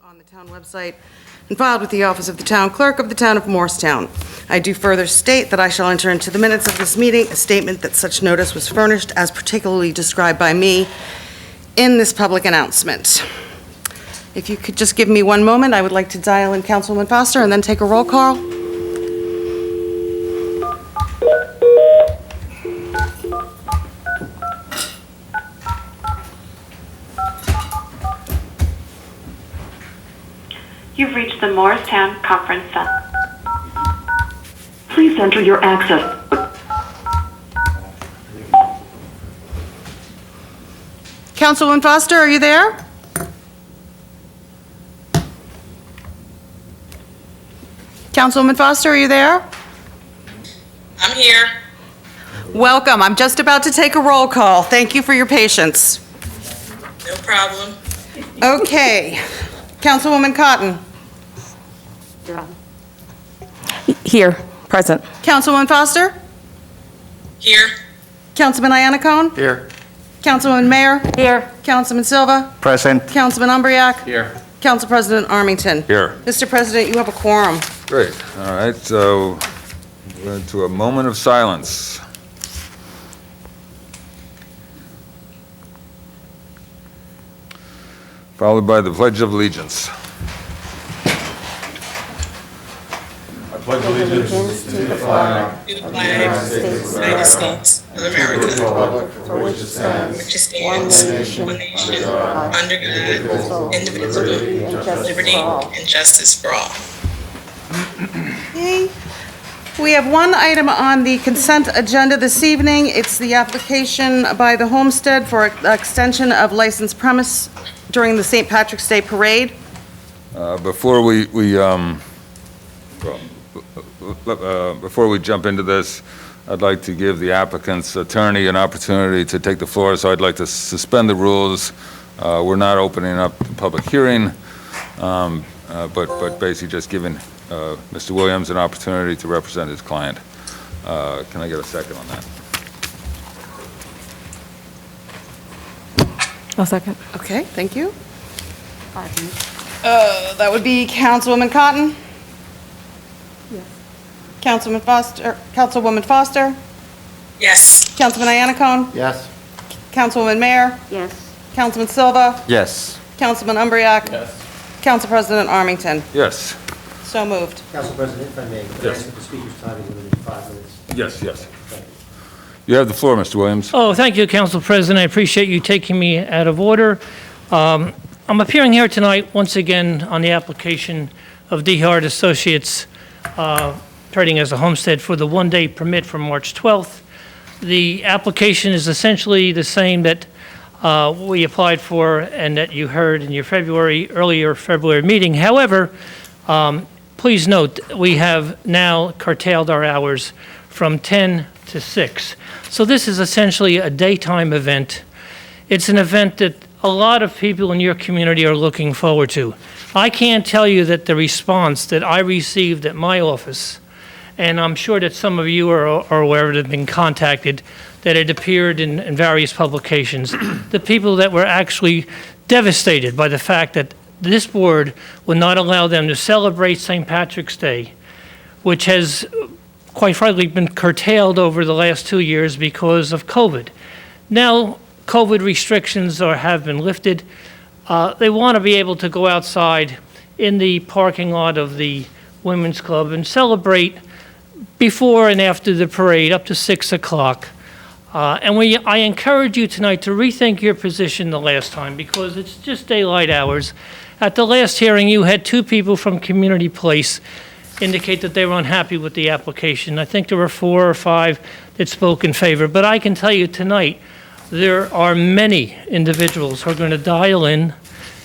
on the town website and filed with the office of the town clerk of the town of Morristown. I do further state that I shall enter into the minutes of this meeting a statement that such notice was furnished as particularly described by me in this public announcement. If you could just give me one moment, I would like to dial in Councilwoman Foster and then take a roll call. You've reached the Morristown Conference Center. Please enter your access. Councilwoman Foster, are you there? Councilwoman Foster, are you there? I'm here. Welcome. I'm just about to take a roll call. Thank you for your patience. No problem. Okay. Councilwoman Cotton. Here, present. Councilwoman Foster. Here. Councilman Iannacone. Here. Councilwoman Mayer. Here. Councilman Silva. Present. Councilman Umbriak. Here. Council President Armington. Here. Mr. President, you have a quorum. Great. All right, so we're into a moment of silence. Followed by the Pledge of Allegiance. To the flag of the United States of America, which stands one nation, under God, indivisible, liberty and justice for all. Okay. We have one item on the consent agenda this evening. It's the application by the Homestead for extension of licensed premise during the St. Patrick's Day Parade. Before we jump into this, I'd like to give the applicant's attorney an opportunity to take the floor, so I'd like to suspend the rules. We're not opening up the public hearing, but basically just giving Mr. Williams an opportunity to represent his client. Can I get a second on that? I'll second. Okay, thank you. That would be Councilwoman Cotton. Yes. Councilwoman Foster. Yes. Councilman Iannacone. Yes. Councilwoman Mayer. Yes. Councilman Silva. Yes. Councilman Umbriak. Yes. Council President Armington. Yes. So moved. Council President, if I may, could I ask that the speaker's time is limited to 5 minutes? Yes. You have the floor, Mr. Williams. Oh, thank you, Council President. I appreciate you taking me out of order. I'm appearing here tonight once again on the application of D. Hart Associates, trading as a homestead for the one-day permit from March 12th. The application is essentially the same that we applied for and that you heard in your earlier February meeting. However, please note, we have now curtailed our hours from 10 to 6. So this is essentially a daytime event. It's an event that a lot of people in your community are looking forward to. I can't tell you that the response that I received at my office, and I'm sure that some of you are aware of it, have been contacted, that it appeared in various publications, the people that were actually devastated by the fact that this board would not allow them to celebrate St. Patrick's Day, which has, quite frankly, been curtailed over the last 2 years because of COVID. Now, COVID restrictions have been lifted. They want to be able to go outside in the parking lot of the Women's Club and celebrate before and after the parade up to 6 o'clock. I encourage you tonight to rethink your position the last time, because it's just daylight hours. At the last hearing, you had 2 people from Community Place indicate that they were unhappy with the application. I think there were 4 or 5 that spoke in favor. But I can tell you tonight, there are many individuals who are going to dial in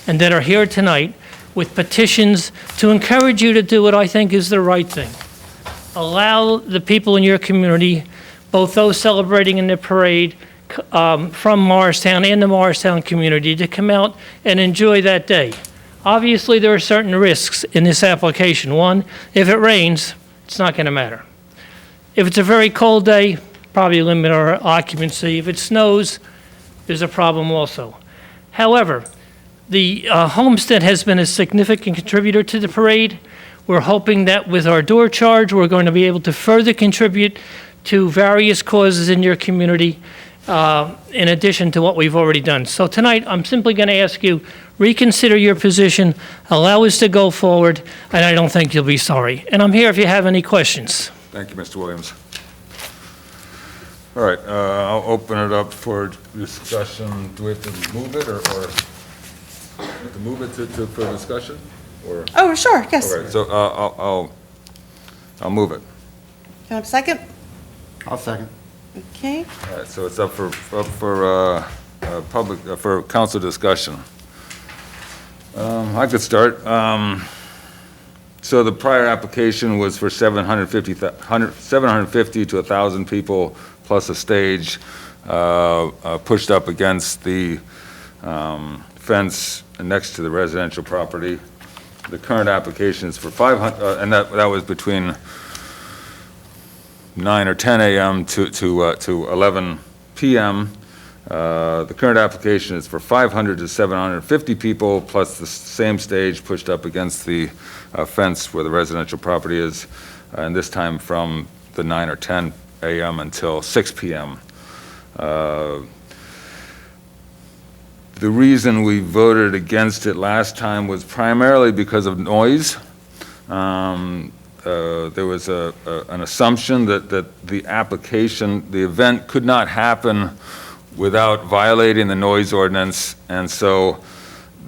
and that are here tonight with petitions to encourage you to do what I think is the right thing. Allow the people in your community, both those celebrating in the parade from Morristown and the Morristown community, to come out and enjoy that day. Obviously, there are certain risks in this application. One, if it rains, it's not going to matter. If it's a very cold day, probably limit our occupancy. If it snows, there's a problem also. However, The Homestead has been a significant contributor to the parade. We're hoping that with our door charge, we're going to be able to further contribute to various causes in your community, in addition to what we've already done. So tonight, I'm simply going to ask you, reconsider your position, allow us to go forward, and I don't think you'll be sorry. And I'm here if you have any questions. Thank you, Mr. Williams. All right, I'll open it up for discussion. Do we have to move it, or we have to move it for discussion, or? Oh, sure, yes. All right, so I'll move it. Can I have a second? I'll second. Okay. All right, so it's up for public, for council discussion. I could start. So the prior application was for 750 to 1,000 people, plus a stage pushed up against the fence next to the residential property. The current application is for 500, and that was between 9 or 10 a.m. to 11 p.m. The current application is for 500 to 750 people, plus the same stage pushed up against the fence where the residential property is, and this time from the 9 or 10 a.m. until 6 p.m. The reason we voted against it last time was primarily because of noise. There was an assumption that the application, the event could not happen without violating the noise ordinance, and so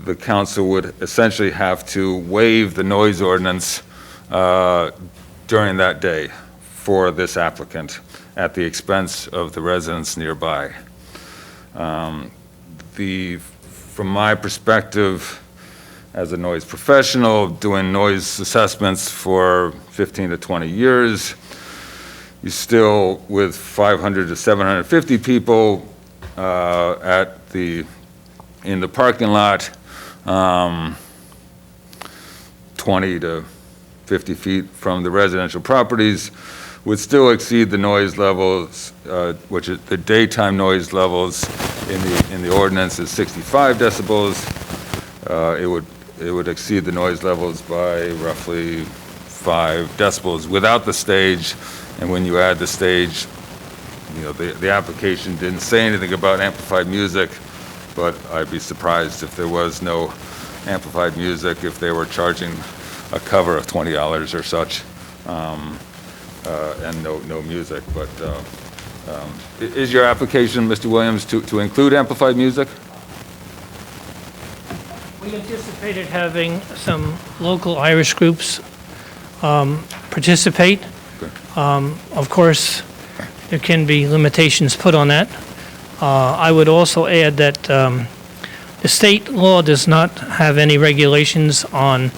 the council would essentially have to waive the noise ordinance during that day for this applicant at the expense of the residents nearby. From my perspective, as a noise professional, doing noise assessments for 15 to 20 years, you still, with 500 to 750 people in the parking lot, 20 to 50 feet from the residential properties, would still exceed the noise levels, which is the daytime noise levels in the ordinance is 65 decibels. It would exceed the noise levels by roughly 5 decibels without the stage, and when you add the stage, you know, the application didn't say anything about amplified music, but I'd be surprised if there was no amplified music, if they were charging a cover of $20 or such, and no music. But is your application, Mr. Williams, to include amplified music? We anticipated having some local Irish groups participate. Of course, there can be limitations put on that. I would also add that the state law does not have any regulations on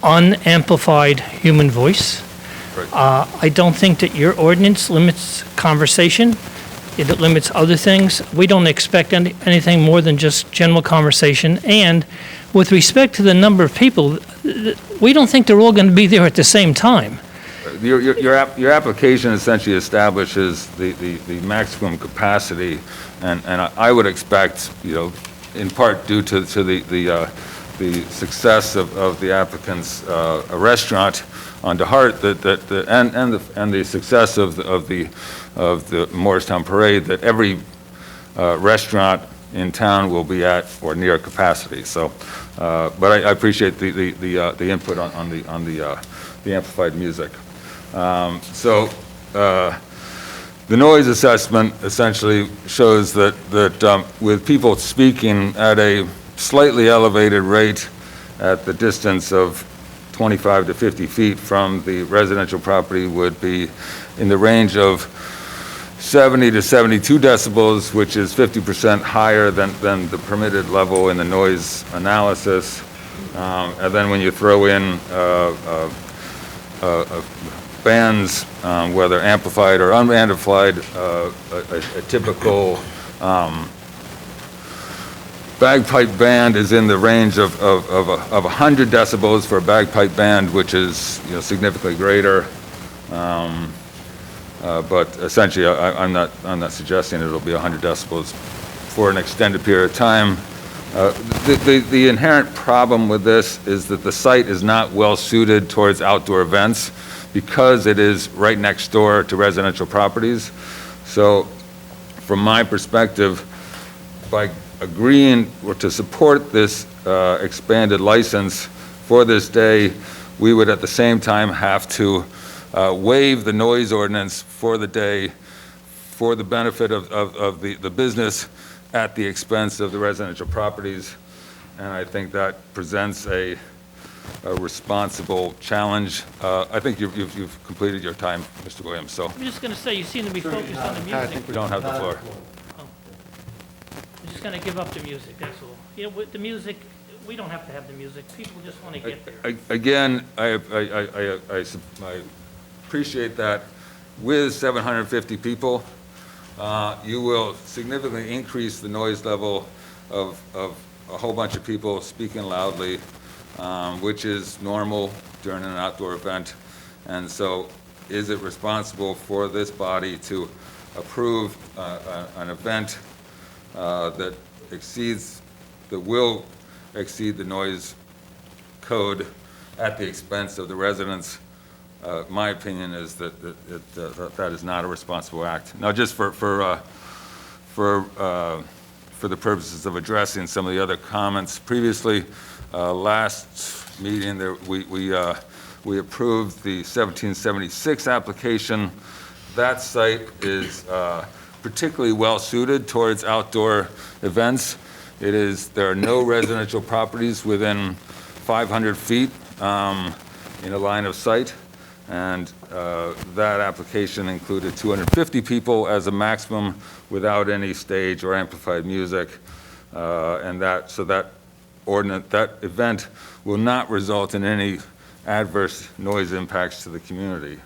unamplified human voice. Right. I don't think that your ordinance limits conversation. It limits other things. We don't expect anything more than just general conversation. And with respect to the number of people, we don't think they're all going to be there at the same time. Your application essentially establishes the maximum capacity, and I would expect, you know, in part due to the success of the applicant's restaurant on DeHart, and the success of the Morristown Parade, that every restaurant in town will be at or near capacity. So, but I appreciate the input on the amplified music. So the noise assessment essentially shows that with people speaking at a slightly elevated rate at the distance of 25 to 50 feet from the residential property would be in the range of 70 to 72 decibels, which is 50% higher than the permitted level in the noise analysis. And then when you throw in bands, whether amplified or unamplified, a typical bagpipe band is in the range of 100 decibels for a bagpipe band, which is, you know, significantly greater. But essentially, I'm not suggesting it'll be 100 decibels for an extended period of time. The inherent problem with this is that the site is not well-suited towards outdoor events because it is right next door to residential properties. So from my perspective, by agreeing or to support this expanded license for this day, we would at the same time have to waive the noise ordinance for the day for the benefit of the business at the expense of the residential properties. And I think that presents a responsible challenge. I think you've completed your time, Mr. Williams, so I'm just going to say, you seem to be focused on the music. we don't have the floor. I'm just going to give up the music, that's all. You know, with the music, we don't have to have the music. People just want to get there. Again, I appreciate that with 750 people, you will significantly increase the noise level of a whole bunch of people speaking loudly, which is normal during an outdoor event. And so is it responsible for this body to approve an event that will exceed the noise code at the expense of the residents? My opinion is that that is not a responsible act. Now, just for the purposes of addressing some of the other comments previously, last meeting there, we approved the 1776 application. That site is particularly well-suited towards outdoor events. There are no residential properties within 500 feet in a line of sight, and that application included 250 people as a maximum without any stage or amplified music, and that event will not result in any adverse noise impacts to the community.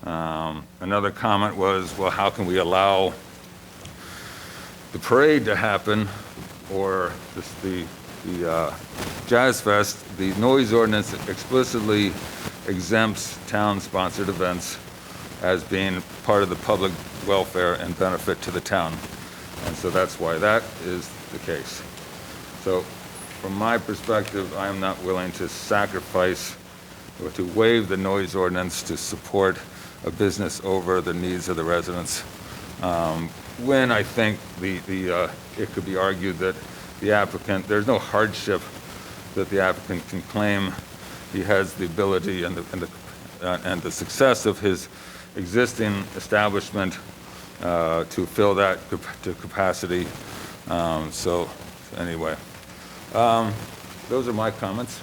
Another comment was, well, how can we allow the parade to happen or the Jazz Fest? The noise ordinance explicitly exempts town-sponsored events as being part of the public welfare and benefit to the town. And so that's why that is the case. So from my perspective, I am not willing to sacrifice or to waive the noise ordinance to support a business over the needs of the residents. When I think it could be argued that the applicant, there's no hardship that the applicant can claim. He has the ability and the success of his existing establishment to fill that to capacity. So anyway, those are my comments.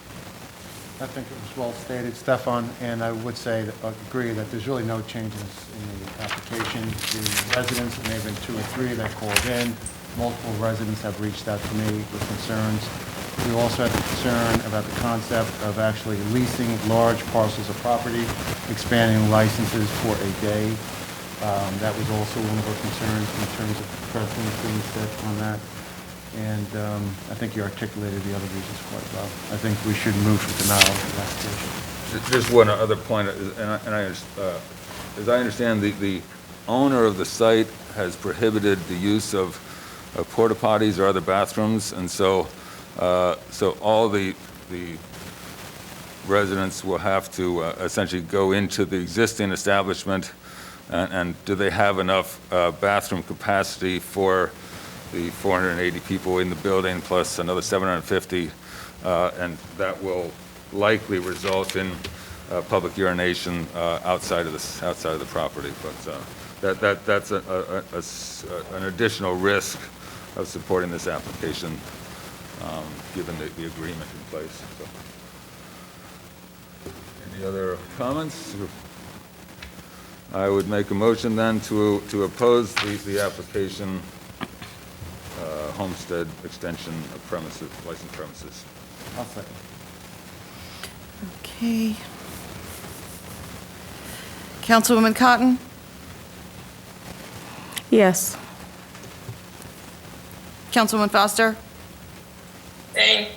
I think it was well stated, Stefan, and I would say, agree that there's really no changes in the application. The residents, there may have been 2 or 3 that called in. Multiple residents have reached out to me with concerns. We also had the concern about the concept of actually leasing large parcels of property, expanding licenses for a day. That was also one of our concerns in terms of precedent being set on that. And I think you articulated the other reasons quite well. I think we should move for denial of the application. Just one other point, as I understand, the owner of the site has prohibited the use of porta potties or other bathrooms, and so all the residents will have to essentially go into the existing establishment, and do they have enough bathroom capacity for the 480 people in the building plus another 750, and that will likely result in public urination outside of the property. But that's an additional risk of supporting this application, given the agreement in place. So. Any other comments? I would make a motion then to oppose the application, homestead extension of premises, licensed premises. I'll second. Okay. Councilwoman Cotton? Yes. Councilwoman Foster? Same.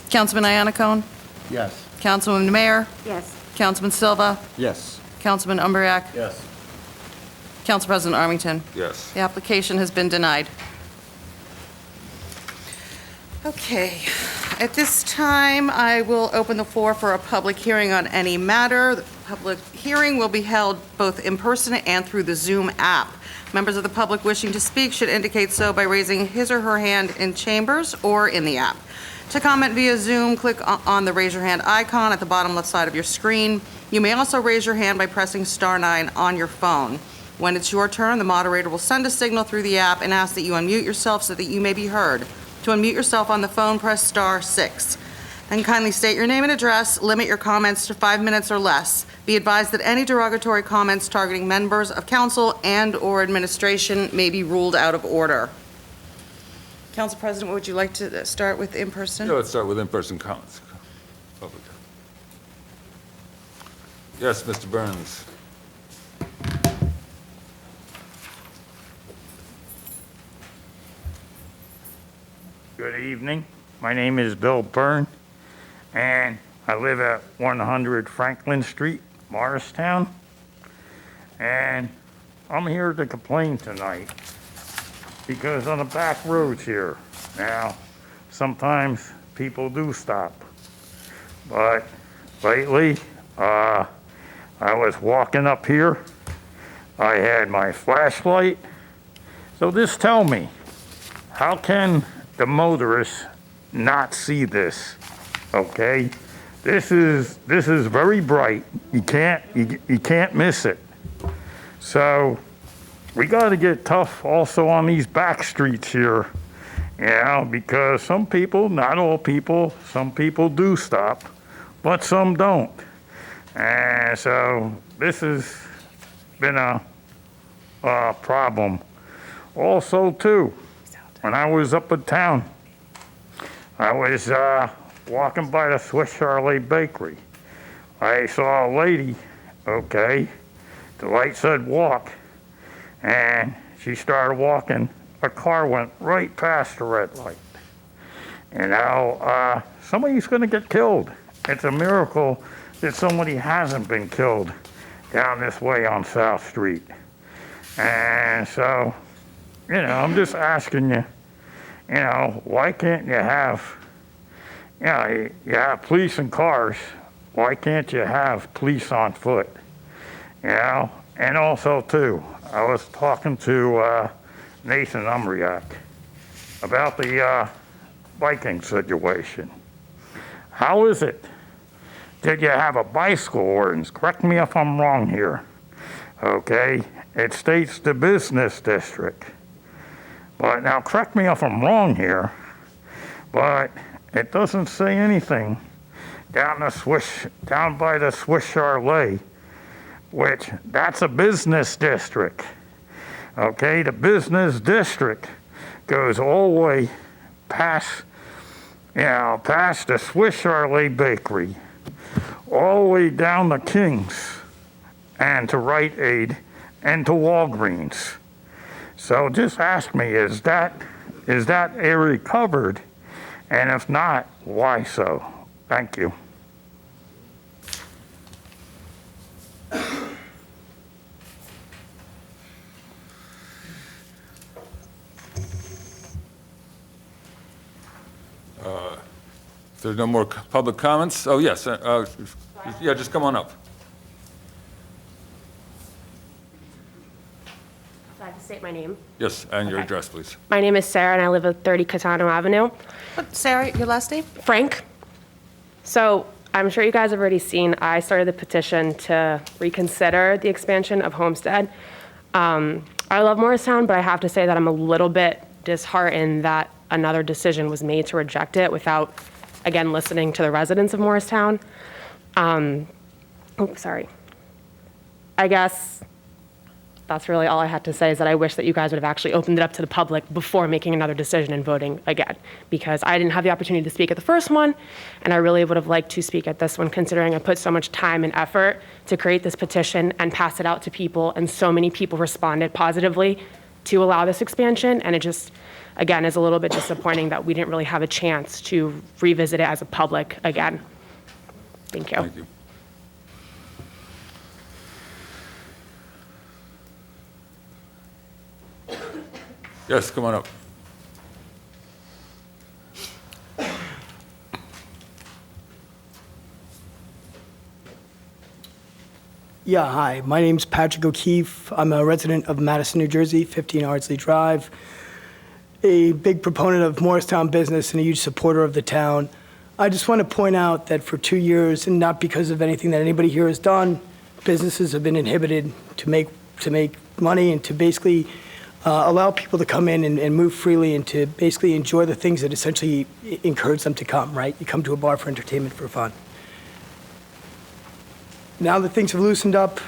Councilman Iannacone? Yes. Councilwoman Mayer? Yes. Councilman Silva? Yes. Councilman Umbriak? Yes. Council President Armington? Yes. The application has been denied. Okay, at this time, I will open the floor for a public hearing on any matter. The public hearing will be held both in person and through the Zoom app. Members of the public wishing to speak should indicate so by raising his or her hand in chambers or in the app. To comment via Zoom, click on the raise your hand icon at the bottom left side of your screen. You may also raise your hand by pressing *9 on your phone. When it's your turn, the moderator will send a signal through the app and ask that you unmute yourself so that you may be heard. To unmute yourself on the phone, press *6. And kindly state your name and address, limit your comments to 5 minutes or less. Be advised that any derogatory comments targeting members of council and/or administration may be ruled out of order. Council President, would you like to start with in person? Yeah, let's start with in-person comments. Public. Yes, Mr. Burns. Good evening. My name is Bill Byrne, and I live at 100 Franklin Street, Morristown. And I'm here to complain tonight because on the back roads here, now, sometimes people do stop. But lately, I was walking up here. I had my flashlight. So just tell me, how can the motorists not see this? Okay, this is very bright. You can't miss it. So we got to get tough also on these back streets here, you know, because some people, not all people, some people do stop, but some don't. And so this has been a problem. Also, too, when I was up in town, I was walking by the Swiss Charlet Bakery. I saw a lady, okay, the light said walk, and she started walking. A car went right past the red light. And now somebody's going to get killed. It's a miracle that somebody hasn't been killed down this way on South Street. And so, you know, I'm just asking you, you know, why can't you have, you know, you have police in cars, why can't you have police on foot? You know, and also too, I was talking to Nathan Umriak about the biking situation. How is it? Did you have a bicycle ordinance? Correct me if I'm wrong here. Okay, it states the business district. But now, correct me if I'm wrong here, but it doesn't say anything down by the Swiss Charlet, which that's a business district. Okay, the business district goes all the way past, you know, past the Swiss Charlet Bakery, all the way down to King's and to Rite Aid and to Walgreens. So just ask me, is that area covered? And if not, why so? Thank you. If there's no more public comments, oh, yes, yeah, just come on up. So I have to state my name. Yes, and your Okay. address, please. My name is Sarah, and I live at 30 Catano Avenue. Sarah, your last name? Frank. So I'm sure you guys have already seen, I started the petition to reconsider the expansion of Homestead. I love Morristown, but I have to say that I'm a little bit disheartened that another decision was made to reject it without, again, listening to the residents of Morristown. Sorry. I guess that's really all I had to say, is that I wish that you guys would have actually opened it up to the public before making another decision and voting again, because I didn't have the opportunity to speak at the first one, and I really would have liked to speak at this one, considering I put so much time and effort to create this petition and pass it out to people, and so many people responded positively to allow this expansion, and it just, again, is a little bit disappointing that we didn't really have a chance to revisit it as a public again. Thank you. Thank you. Yes, come on up. Yeah, hi. My name's Patrick O'Keefe. I'm a resident of Madison, New Jersey, 15 Ardsley Drive. A big proponent of Morristown business and a huge supporter of the town. I just want to point out that for 2 years, and not because of anything that anybody here has done, businesses have been inhibited to make money and to basically allow people to come in and move freely and to basically enjoy the things that essentially encourage them to come, right? You come to a bar for entertainment, for fun. Now that things have loosened up,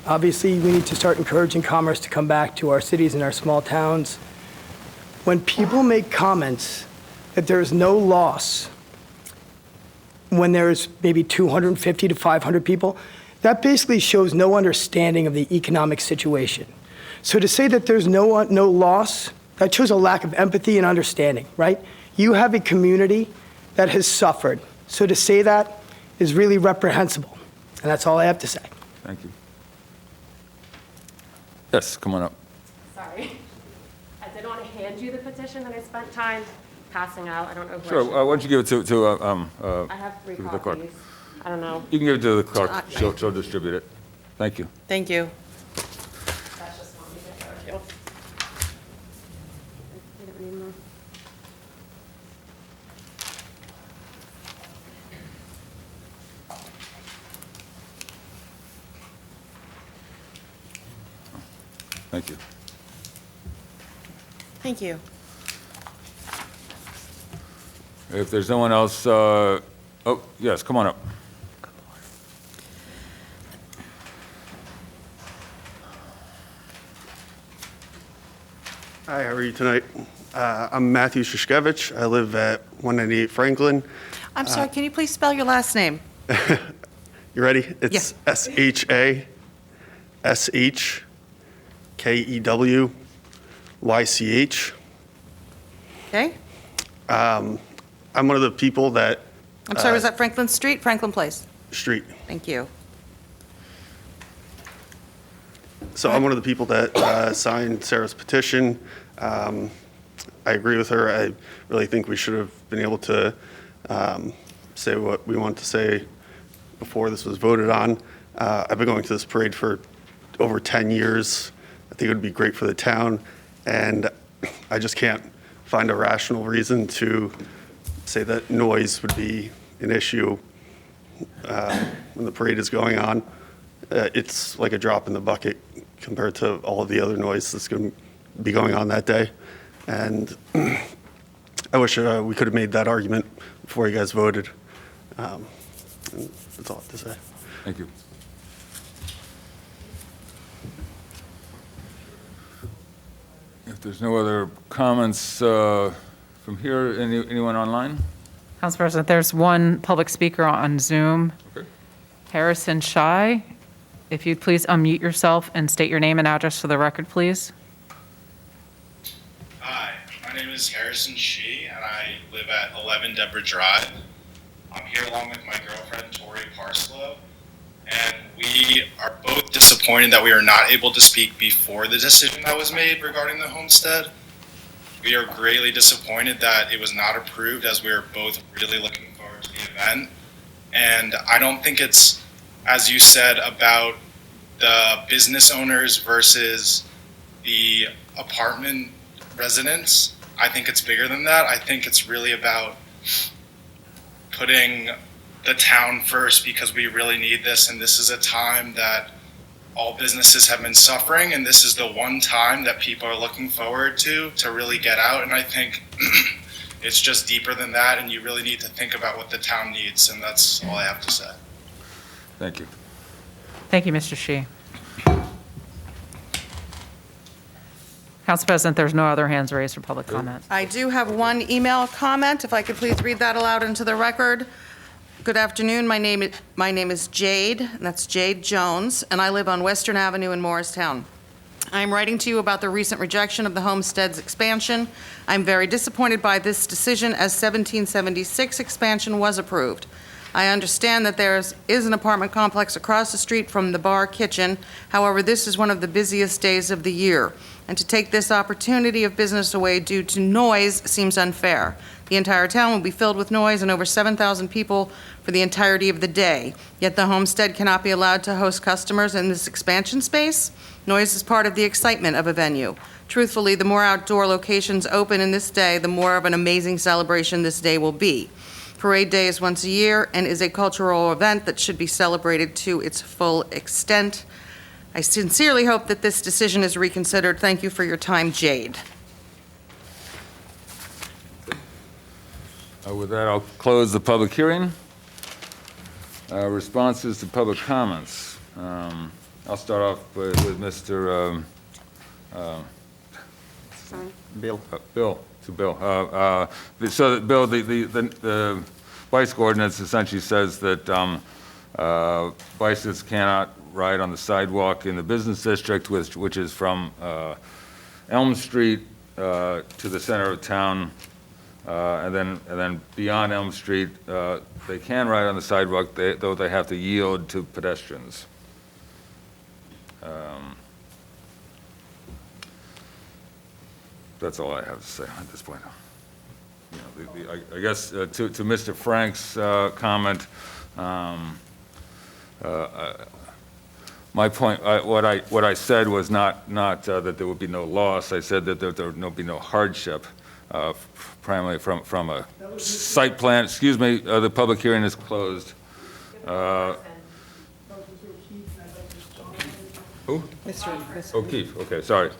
obviously we need to start encouraging commerce to come back to our cities and our small towns. When people make comments that there is no loss when there's maybe 250 to 500 people, that basically shows no understanding of the economic situation. So to say that there's no loss, that shows a lack of empathy and understanding, right? You have a community that has suffered. So to say that is really reprehensible. And that's all I have to say. Thank you. Yes, come on up. Sorry. I did want to hand you the petition that I spent time passing out. I don't know who Sure, why don't you give it to I have 3 to the clerk. copies. I don't know. You can give it to the clerk. She'll distribute it. Thank you. Thank you. That's just one. Thank you. Thank you. Thank you. If there's no one else, oh, yes, come on up. Hi, how are you tonight? I'm Matthew Shishkevich. I live at 198 Franklin. I'm sorry, can you please spell your last name? You ready? It's Yeah. SHASHKEWYCH. Okay? I'm one of the people that, I'm sorry, was that Franklin Street, Franklin Place? street. Thank you. So I'm one of the people that signed Sarah's petition. I agree with her. I really think we should have been able to say what we wanted to say before this was voted on. I've been going to this parade for over 10 years. I think it would be great for the town, and I just can't find a rational reason to say that noise would be an issue when the parade is going on. It's like a drop in the bucket compared to all of the other noise that's going to be going on that day. And I wish we could have made that argument before you guys voted. And that's all I have to say. Thank you. If there's no other comments from here, anyone online? Council President, there's one public speaker on Zoom. Okay. Harrison Shai. If you'd please unmute yourself and state your name and address for the record, please. Hi, my name is Harrison Shee, and I live at 11 Deborah Drive. I'm here along with my girlfriend, Tori Parslow, and we are both disappointed that we are not able to speak before the decision that was made regarding the homestead. We are greatly disappointed that it was not approved, as we are both really looking forward to the event. And I don't think it's, as you said, about the business owners versus the apartment residents. I think it's bigger than that. I think it's really about putting the town first, because we really need this, and this is a time that all businesses have been suffering, and this is the one time that people are looking forward to really get out. And I think it's just deeper than that, and you really need to think about what the town needs, and that's all I have to say. Thank you. Thank you, Mr. Shee. Council President, there's no other hands raised for public comment. I do have one email comment, if I could please read that aloud into the record. Good afternoon, my name is Jade, and that's Jade Jones, and I live on Western Avenue in Morristown. I'm writing to you about the recent rejection of the homestead's expansion. I'm very disappointed by this decision, as 1776 expansion was approved. I understand that there is an apartment complex across the street from the bar kitchen. However, this is one of the busiest days of the year, and to take this opportunity of business away due to noise seems unfair. The entire town will be filled with noise and over 7,000 people for the entirety of the day. Yet the homestead cannot be allowed to host customers in this expansion space? Noise is part of the excitement of a venue. Truthfully, the more outdoor locations open in this day, the more of an amazing celebration this day will be. Parade Day is once a year and is a cultural event that should be celebrated to its full extent. I sincerely hope that this decision is reconsidered. Thank you for your time, Jade. With that, I'll close the public hearing. Responses to public comments. I'll start off with Mr. Bill. Bill. So, Bill, the bicycle ordinance essentially says that bicyclists cannot ride on the sidewalk in the business district, which is from Elm Street to the center of town. And then beyond Elm Street, they can ride on the sidewalk, though they have to yield to pedestrians. That's all I have to say at this point. You know, I guess to Mr. Frank's comment, my point, what I said was not that there would be no loss. I said that there would be no hardship. Primarily from a site plan, excuse me, the public hearing is closed. Who? Mr. O'Keefe, okay, sorry.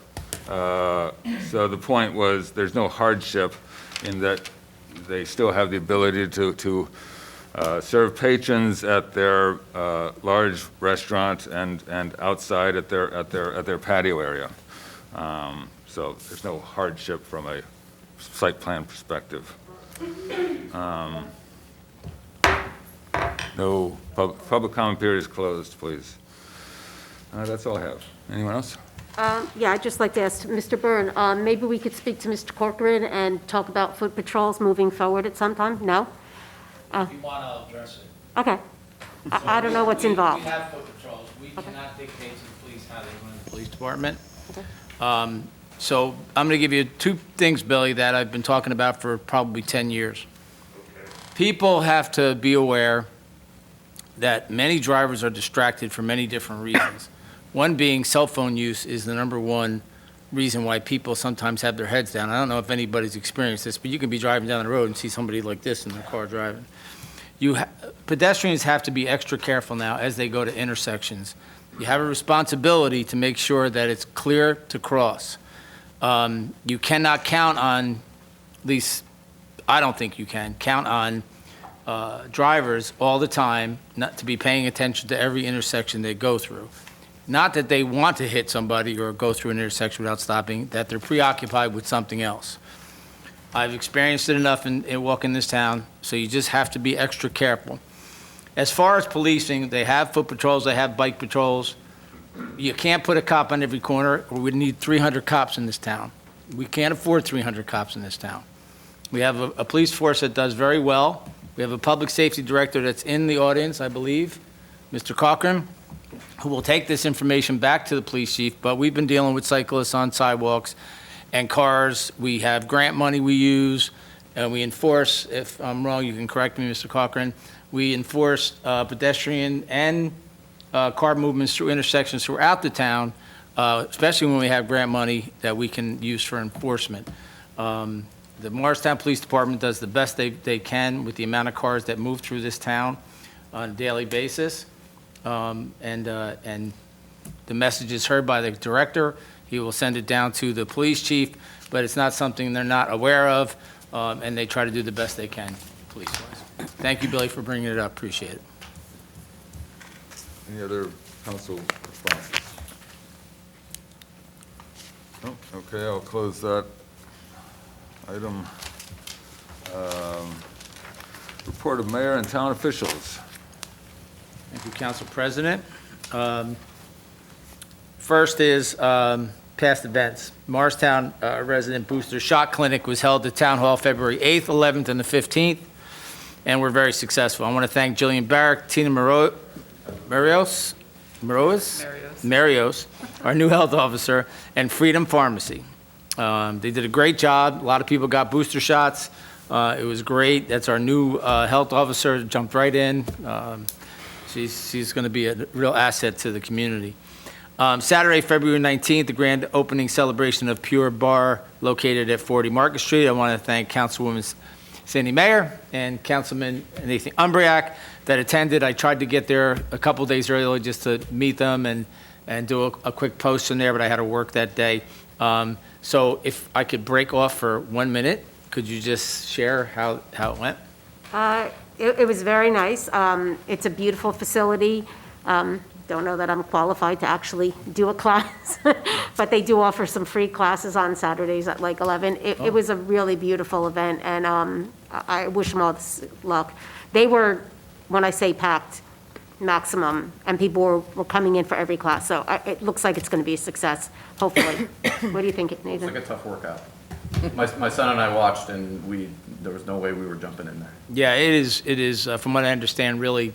So the point was, there's no hardship in that they still have the ability to serve patrons at their large restaurant and outside at their patio area. So there's no hardship from a site plan perspective. No, public comment period is closed, please. That's all I have. Anyone else? Yeah, I'd just like to ask Mr. Byrne, maybe we could speak to Mr. Corcoran and talk about foot patrols moving forward at some time? No? If you want, I'll address it. Okay. I don't know what's involved. We have foot patrols. We cannot dictate to the police how they run the police department. Okay. So I'm going to give you two things, Billy, that I've been talking about for probably 10 years. People have to be aware that many drivers are distracted for many different reasons. One being cell phone use is the number one reason why people sometimes have their heads down. I don't know if anybody's experienced this, but you can be driving down the road and see somebody like this in their car driving. Pedestrians have to be extra careful now as they go to intersections. You have a responsibility to make sure that it's clear to cross. You cannot count on, at least I don't think you can, count on drivers all the time not to be paying attention to every intersection they go through. Not that they want to hit somebody or go through an intersection without stopping, that they're preoccupied with something else. I've experienced it enough in walking this town, so you just have to be extra careful. As far as policing, they have foot patrols, they have bike patrols. You can't put a cop on every corner, or we'd need 300 cops in this town. We can't afford 300 cops in this town. We have a police force that does very well. We have a public safety director that's in the audience, I believe, Mr. Cochran, who will take this information back to the police chief, but we've been dealing with cyclists on sidewalks and cars. We have grant money we use, and we enforce, if I'm wrong, you can correct me, Mr. Cochran, we enforce pedestrian and car movements through intersections throughout the town, especially when we have grant money that we can use for enforcement. The Morristown Police Department does the best they can with the amount of cars that move through this town on a daily basis. And the message is heard by the director. He will send it down to the police chief, but it's not something they're not aware of, and they try to do the best they can police-wise. Thank you, Billy, for bringing it up. Appreciate it. Any other council responses? No? Okay, I'll close that item. Report of mayor and town officials. Thank you, Council President. First is past events. Morristown resident booster shot clinic was held at Town Hall February 8th, 11th, and the 15th. and we're very successful. I want to thank Jillian Barrick, Tina Marios, our new health officer, and Freedom Pharmacy. They did a great job. A lot of people got booster shots. It was great. That's our new health officer, jumped right in. She's going to be a real asset to the community. Saturday, February 19th, the grand opening celebration of Pure Bar located at 40 Market Street. I want to thank Councilwoman Sandy Mayer and Councilman Nathan Umbriak that attended. I tried to get there a couple days early just to meet them and do a quick post in there, but I had to work that day. So if I could break off for 1 minute, could you just share how it went? It was very nice. It's a beautiful facility. Don't know that I'm qualified to actually do a class, but they do offer some free classes on Saturdays at like 11. It was a really beautiful event, and I wish them all the luck. They were, when I say packed, maximum, and people were coming in for every class. So it looks like it's going to be a success, hopefully. What do you think, Nathan? It's like a tough workout. My son and I watched, and there was no way we were jumping in there. Yeah, it is, from what I understand, really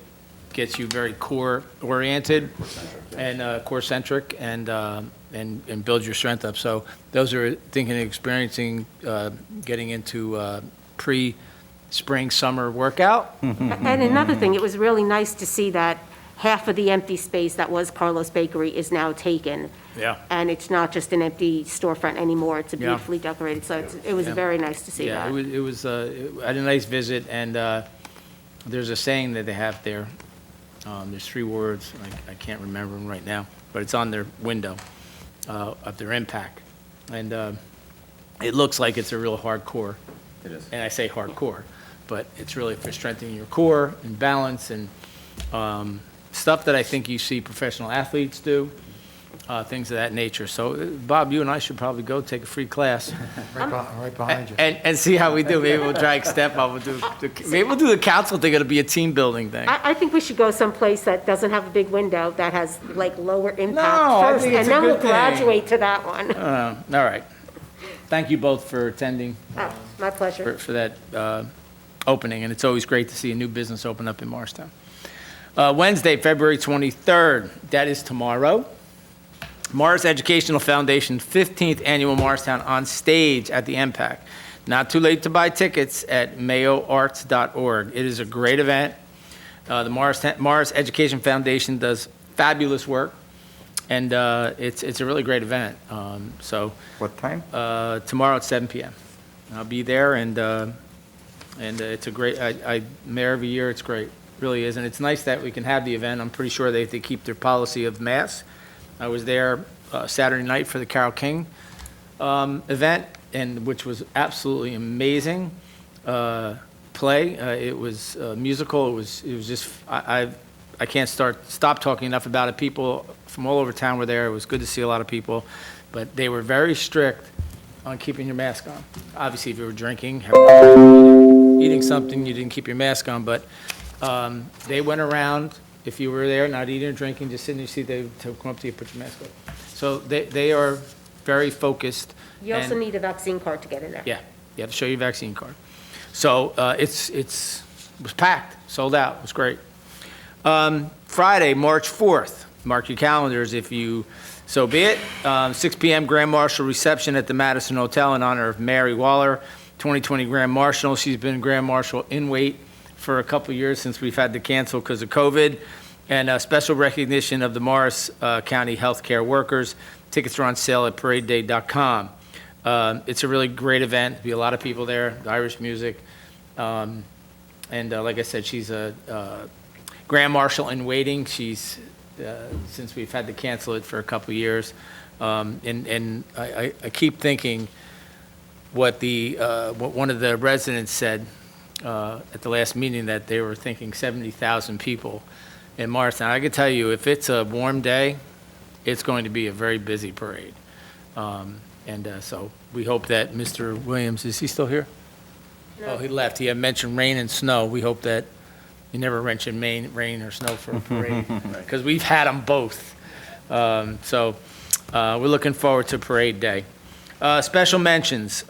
gets you very core-oriented and core-centric and builds your strength up. So those are thinking and experiencing getting into pre-spring, summer workout. And another thing, it was really nice to see that half of the empty space that was Carlos Bakery is now taken. Yeah. And it's not just an empty storefront anymore. It's a Yeah. beautifully decorated, so it was very nice to see Yeah, that. it was I had a nice visit, and there's a saying that they have there. There's 3 words, I can't remember them right now, but it's on their window of their impact. And it looks like it's a real hardcore. It is. And I say hardcore, but it's really for strengthening your core and balance and stuff that I think you see professional athletes do, things of that nature. So, Bob, you and I should probably go take a free class. Right behind you. And see how we do. Maybe we'll drag step up. Maybe we'll do the council thing. It'll be a team building thing. I think we should go someplace that doesn't have a big window, that has like lower impact No, I first, think it's and a then we'll good thing. graduate to that one. All right. Thank you both for attending Oh, my pleasure. for that opening, and it's always great to see a new business open up in Morristown. Wednesday, February 23rd, that is tomorrow. Morris Educational Foundation's 15th Annual Morristown on Stage at the MPAC. Not too late to buy tickets at mayoarts.org. It is a great event. The Morris Education Foundation does fabulous work, and it's a really great event. What time? Tomorrow at 7 p.m. I'll be there, and it's a great, Mayor every year, it's great, really is. And it's nice that we can have the event. I'm pretty sure they keep their policy of masks. I was there Saturday night for the Carole King event, and which was absolutely amazing play. It was musical. It was just I can't stop talking enough about it. People from all over town were there. It was good to see a lot of people, but they were very strict on keeping your mask on. Obviously, if you were drinking, eating something, you didn't keep your mask on, but they went around. If you were there, not eating or drinking, just sitting in your seat, they would come up to you, put your mask on. So they are very focused. You also and- need a vaccine card to get in there. Yeah, you have to show your vaccine card. So it was packed, sold out, it was great. Friday, March 4th, mark your calendars if you so be it. 6 p.m. Grand Marshal reception at the Madison Hotel in honor of Mary Waller, 2020 Grand Marshal. She's been Grand Marshal in wait for a couple years since we've had to cancel because of COVID, and a special recognition of the Morris County healthcare workers. Tickets are on sale at paradeday.com. It's a really great event. There'll be a lot of people there, Irish music. And like I said, she's a Grand Marshal in waiting. She's, since we've had to cancel it for a couple years. And I keep thinking what one of the residents said at the last meeting, that they were thinking 70,000 people in Morristown. I can tell you, if it's a warm day, it's going to be a very busy parade. So we hope that Mr. Williams, is he still here? No. Oh, he left. He had mentioned rain and snow. We hope that you never mention rain or snow for a parade, because we've had them both. We're looking forward to Parade Day. Special mentions.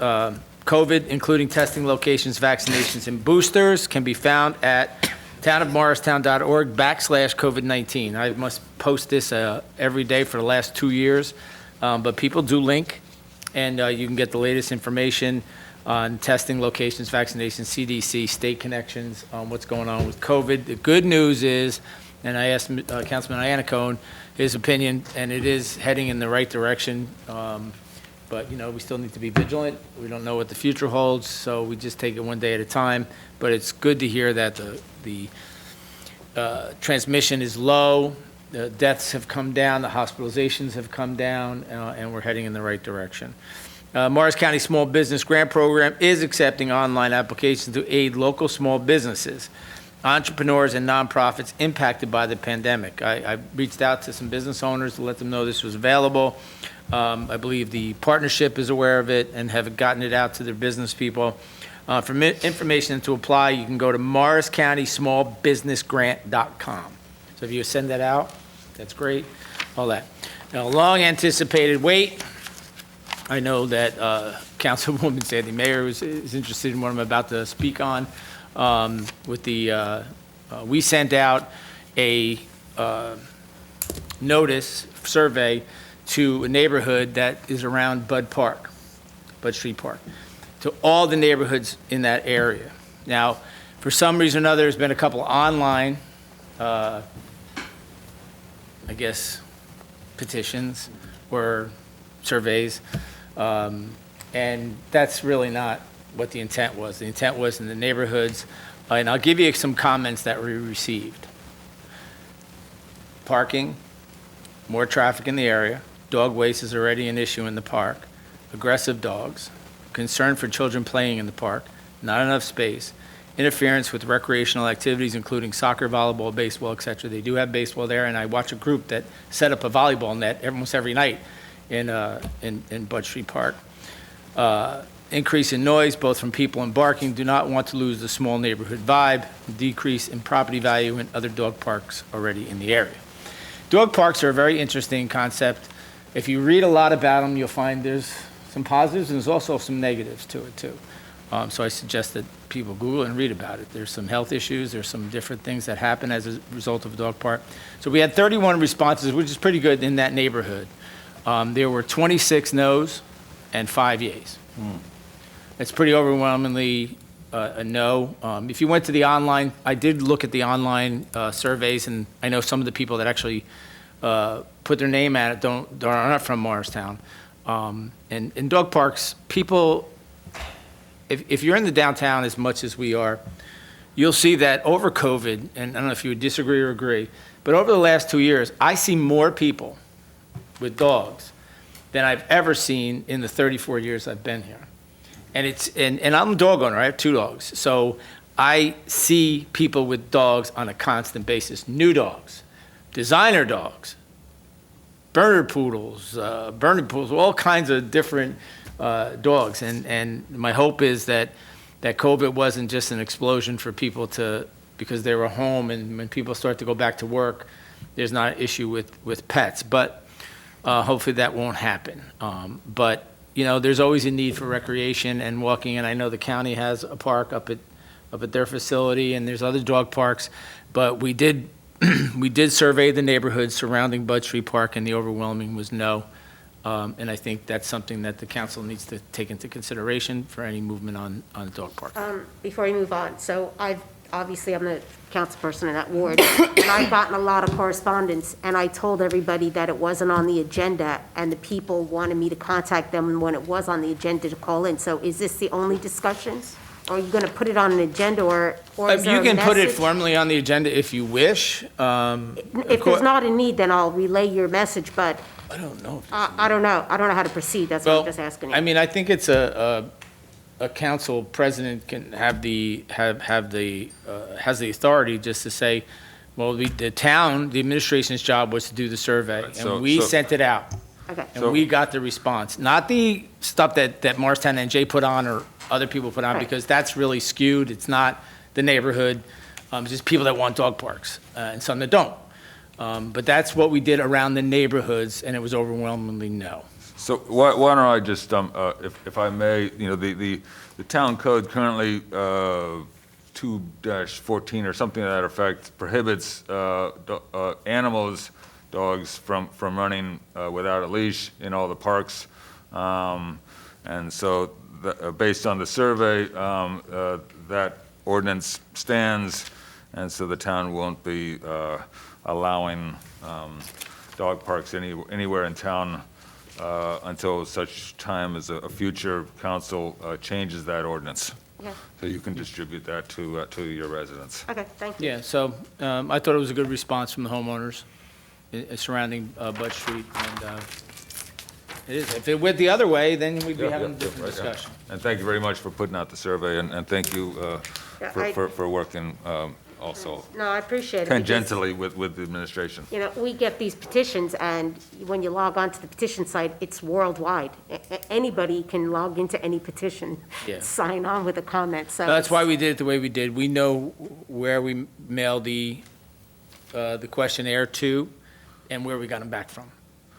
COVID, including testing locations, vaccinations, and boosters, can be found at townofmorristown.org/COVID-19. I must post this every day for the last 2 years, but people do link, and you can get the latest information on testing locations, vaccinations, CDC, state connections, on what's going on with COVID. The good news is, and I asked Councilman Iannacone his opinion, and it is heading in the right direction. But, you know, we still need to be vigilant. We don't know what the future holds, so we just take it one day at a time. But it's good to hear that the transmission is low, the deaths have come down, the hospitalizations have come down, and we're heading in the right direction. Morris County Small Business Grant Program is accepting online applications to aid local small businesses, entrepreneurs, and nonprofits impacted by the pandemic. I reached out to some business owners to let them know this was available. I believe the partnership is aware of it and have gotten it out to their business people. For information to apply, you can go to morriscountysmallbusinessgrant.com. So if you send that out, that's great, all that. Now, long anticipated wait. I know that Councilwoman Sandy Mayer is interested in what I'm about to speak on. With the, we sent out a notice survey to a neighborhood that is around Bud Street Park, to all the neighborhoods in that area. Now, for some reason or another, there's been a couple online, I guess, petitions or surveys, and that's really not what the intent was. The intent was in the neighborhoods, and I'll give you some comments that we received. Parking, more traffic in the area, dog waste is already an issue in the park, aggressive dogs, concern for children playing in the park, not enough space, interference with recreational activities, including soccer, volleyball, baseball, etc. They do have baseball there, and I watch a group that set up a volleyball net almost every night in Bud Street Park. Increase in noise, both from people and barking, do not want to lose the small neighborhood vibe, decrease in property value in other dog parks already in the area. Dog parks are a very interesting concept. If you read a lot about them, you'll find there's some positives and there's also some negatives to it too. So I suggest that people Google and read about it. There's some health issues, there's some different things that happen as a result of a dog park. So we had 31 responses, which is pretty good in that neighborhood. There were 26 no's and 5 yeas. It's pretty overwhelmingly a no. If you went to the online, I did look at the online surveys, and I know some of the people that actually put their name at it are not from Morristown. And in dog parks, people, if you're in the downtown as much as we are, you'll see that over COVID, and I don't know if you would disagree or agree, but over the last 2 years, I see more people with dogs than I've ever seen in the 34 years I've been here. And and I'm a dog owner, I have 2 dogs. So I see people with dogs on a constant basis, new dogs, designer dogs, Berner poodles, all kinds of different dogs. And my hope is that COVID wasn't just an explosion for people because they were home, and when people start to go back to work, there's not an issue with pets. But hopefully that won't happen. But you know, there's always a need for recreation and walking, and I know the county has a park up at their facility, and there's other dog parks, but we did survey the neighborhoods surrounding Bud Street Park, and the overwhelming was no. And I think that's something that the council needs to take into consideration for any movement on the dog park. Before we move on, so obviously I'm the council person in that ward, and I've gotten a lot of correspondence, and I told everybody that it wasn't on the agenda, and the people wanted me to contact them when it was on the agenda to call in. So is this the only discussion? Or are you going to put it on an agenda, or is there You a can put it message? formally on the agenda if you wish. If there's not a need, then I'll relay your message, but I don't know. I don't know. I don't know how to proceed. That's what I'm just asking you. I mean, I think it's a council president can have has the authority just to say, well, the administration's job was to do the survey, and we sent it out. Okay. And we got the response, not the stuff that Morristown NJ put on or other people put on, Right. because that's really skewed. It's not the neighborhood. It's just people that want dog parks and some that don't. But that's what we did around the neighborhoods, and it was overwhelmingly no. So why don't I just, if I may, the town code currently, 2-14 or something to that effect, prohibits animals, dogs, from running without a leash in all the parks. And so, based on the survey, that ordinance stands, and so the town won't be allowing dog parks anywhere in town until such time as a future council changes that ordinance. Okay. So you can distribute that to your residents. Okay, thank you. Yeah, so I thought it was a good response from the homeowners surrounding Bud Street, and it is. If it went the other way, then we'd be having a different Right, yeah. discussion. And thank you very much for putting out the survey, and thank you for working also No, I appreciate it. because, tangentially with the administration. You know, we get these petitions, and when you log on to the petition site, it's worldwide. Anybody can log into any petition, Yeah. sign on with a comment, so. That's why we did it the way we did. We know where we mailed the questionnaire to and where we got them back from,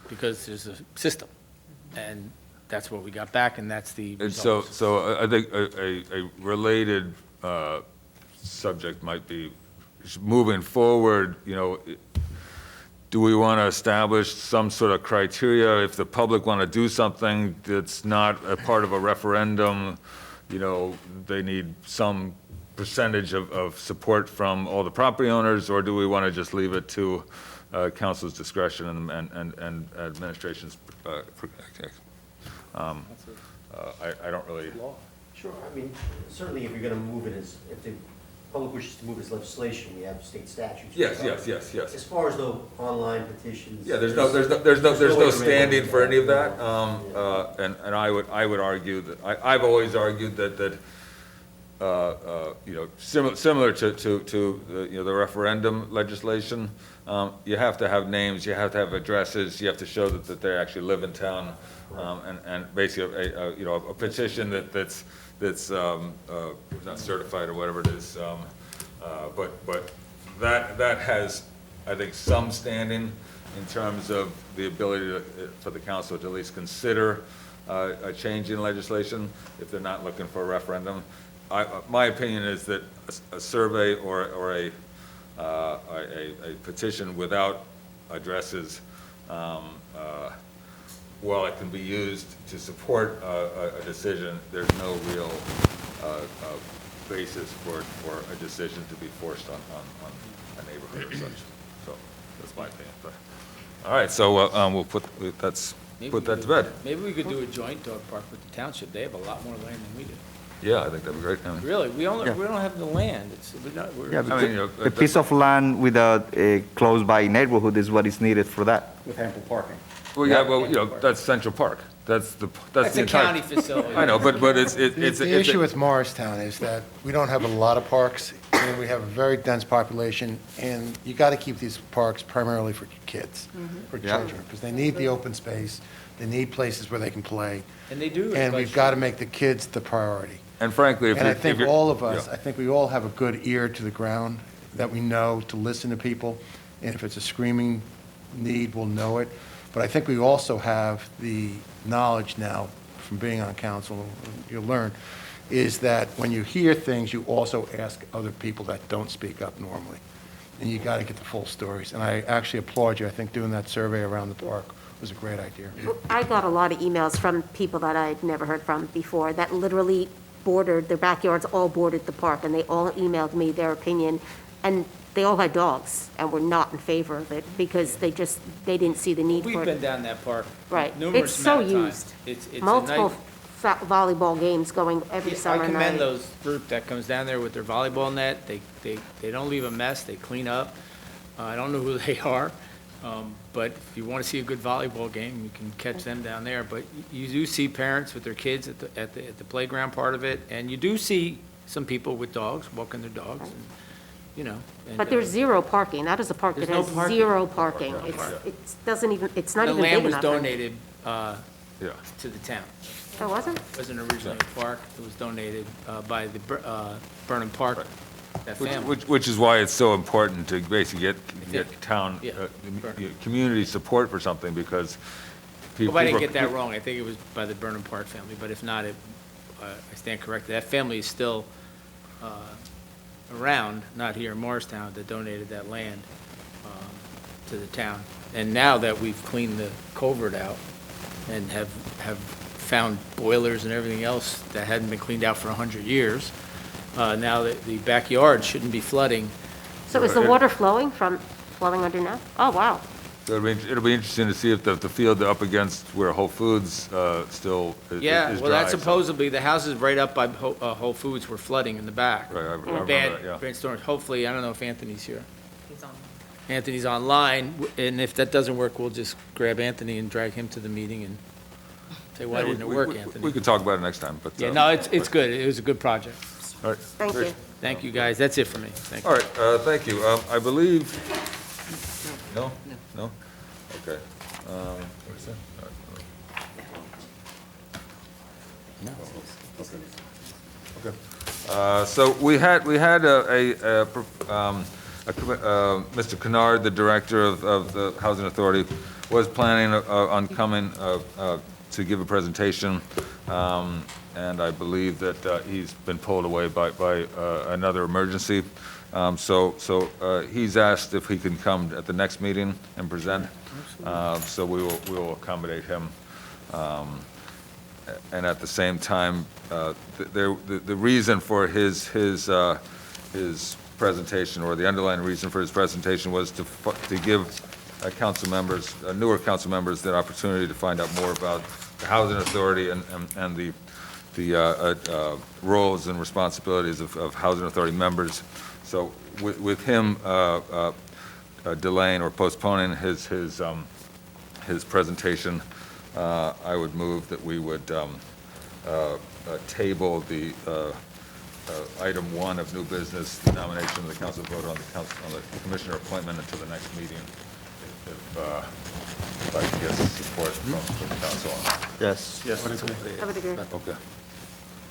because there's a system. And that's what we got back, and that's the And so, results. I think a related subject might be, moving forward, do we want to establish some sort of criteria if the public want to do something that's not a part of a referendum? They need some percentage of support from all the property owners, or do we want to just leave it to council's discretion and administration's? I don't really. Sure, I mean, certainly if you're gonna move it if the public wishes to move it as legislation, we have state statutes. Yes. As far as the online petitions. Yeah, there's no standing for any of that. And I would argue that, I've always argued that similar to the referendum legislation, you have to have names, you have to have addresses, you have to show that they actually live in town, and basically a petition that's not certified or whatever it is, but that has, I think, some standing in terms of the ability for the council to at least consider a change in legislation if they're not looking for a referendum. My opinion is that a survey or a petition without addresses, while it can be used to support a decision, there's no real basis for a decision to be forced on a neighborhood or such. So that's my opinion. But, all right, so we'll put that to bed. Maybe we could do a joint dog park with the township. They have a lot more land than we do. Yeah, I think that'd be great. Really, we don't Yeah. have the land. Yeah, but the piece of land with a close-by neighborhood is what is needed for that. With ample parking. Well, yeah, well, that's Central Park. That's the That's a entire- county facility. I know, but it's The issue with Morristown is that we don't have a lot of parks, and we have a very dense population, and you got to keep these parks primarily for kids, for Yeah. children, because they need the open space, they need places where they can play, And they do. and we've got to make the kids the priority. And frankly, And I think all of us, yeah. I think we all have a good ear to the ground, that we know to listen to people, and if it's a screaming need, we'll know it. But I think we also have the knowledge now, from being on council, you'll learn, is that when you hear things, you also ask other people that don't speak up normally. And you got to get the full stories. And I actually applaud you. I think doing that survey around the park was a great idea. I got a lot of emails from people that I'd never heard from before, that literally bordered, their backyards all bordered the park, and they all emailed me their opinion, and they all had dogs, and were not in favor of it, because they didn't see the need for it. We've been down that park Right. numerous It's so amount of times. used. It's a Multiple nice- volleyball games going every I summer night. commend those group that comes down there with their volleyball net. They don't leave a mess, they clean up. I don't know who they are, but if you want to see a good volleyball game, you can catch them down there. But you do see parents with their kids at the playground part of it, and you do see some people with dogs, walking their dogs, and, you know. and, But there's zero parking. That is a park that There's no has parking. zero parking. No It's, parking. it doesn't even, it's not The even big land was enough. donated Yeah. to the town. Oh, was it? It wasn't originally a park, it was donated by the Burnham Park, that family. Which is why it's so important to basically get town, Yeah. community support for something, because Hope I didn't get people- that wrong. I think it was by the Burnham Park family, but if not, I stand corrected. That family is still around, not here in Morristown, that donated that land to the town. And now that we've cleaned the culvert out and have found boilers and everything else that hadn't been cleaned out for 100 years, now that the backyard shouldn't be flooding. So is the water flowing under now? Oh, wow. It'll be interesting to see if the field up against where Whole Foods still is dry. Yeah, well, that's so- supposedly, the houses right up by Whole Foods were flooding in the back. Right, I remember Bad that, yeah. rainstorms. Hopefully, I don't know if Anthony's here. He's on. Anthony's online, and if that doesn't work, we'll just grab Anthony and drag him to the meeting and say, why Yeah, didn't it we- work, we- Anthony? We could talk about it next time, but. Yeah, no, it's good. It was a good project. All right. Thank you. Thank you, guys. That's it for me. Thank you. All right, thank you. I believe, no? No? Okay. What is that? Okay. So we had Mr. Kennard, the director of the Housing Authority, was planning on coming to give a presentation, and I believe that he's been pulled away by another emergency. So he's asked if he can come at the next meeting and present. So we will accommodate him. And at the same time, the reason for his presentation, or the underlying reason for his presentation, was to give council members, newer council members, the opportunity to find out more about the Housing Authority and the roles and responsibilities of Housing Authority members. So with him delaying or postponing his presentation, I would move that we would table the item 1 of new business, the nomination of the council vote on the commissioner appointment, until the next meeting, if I can get support from the council on it. Yes. Yes. I would agree. Okay.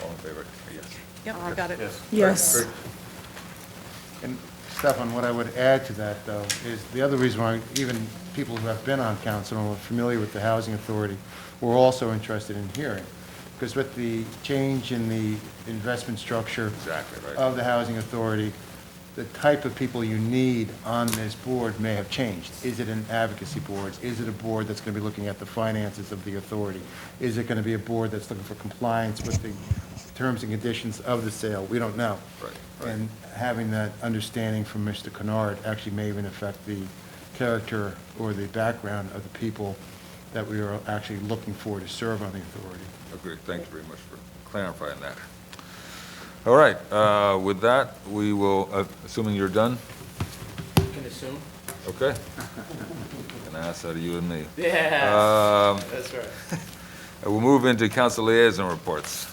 All in favor? Yes. Yep, I got it. Yes. And Stefan, what I would add to that, though, is the other reason why even people who have been on council and are familiar with the Housing Authority were also interested in hearing. Because with the change in the investment structure Exactly, right. of the Housing Authority, the type of people you need on this board may have changed. Is it an advocacy board? Is it a board that's going to be looking at the finances of the authority? Is it going to be a board that's looking for compliance with the terms and conditions of the sale? We don't know. Right. And having that understanding from Mr. Kennard actually may even affect the character or the background of the people that we are actually looking for to serve on the authority. Agreed. Thank you very much for clarifying that. All right, with that, we will, assuming you're done, You can assume. okay? Can I ask that of you and me? Yeah, that's right. We'll move into council liaison reports.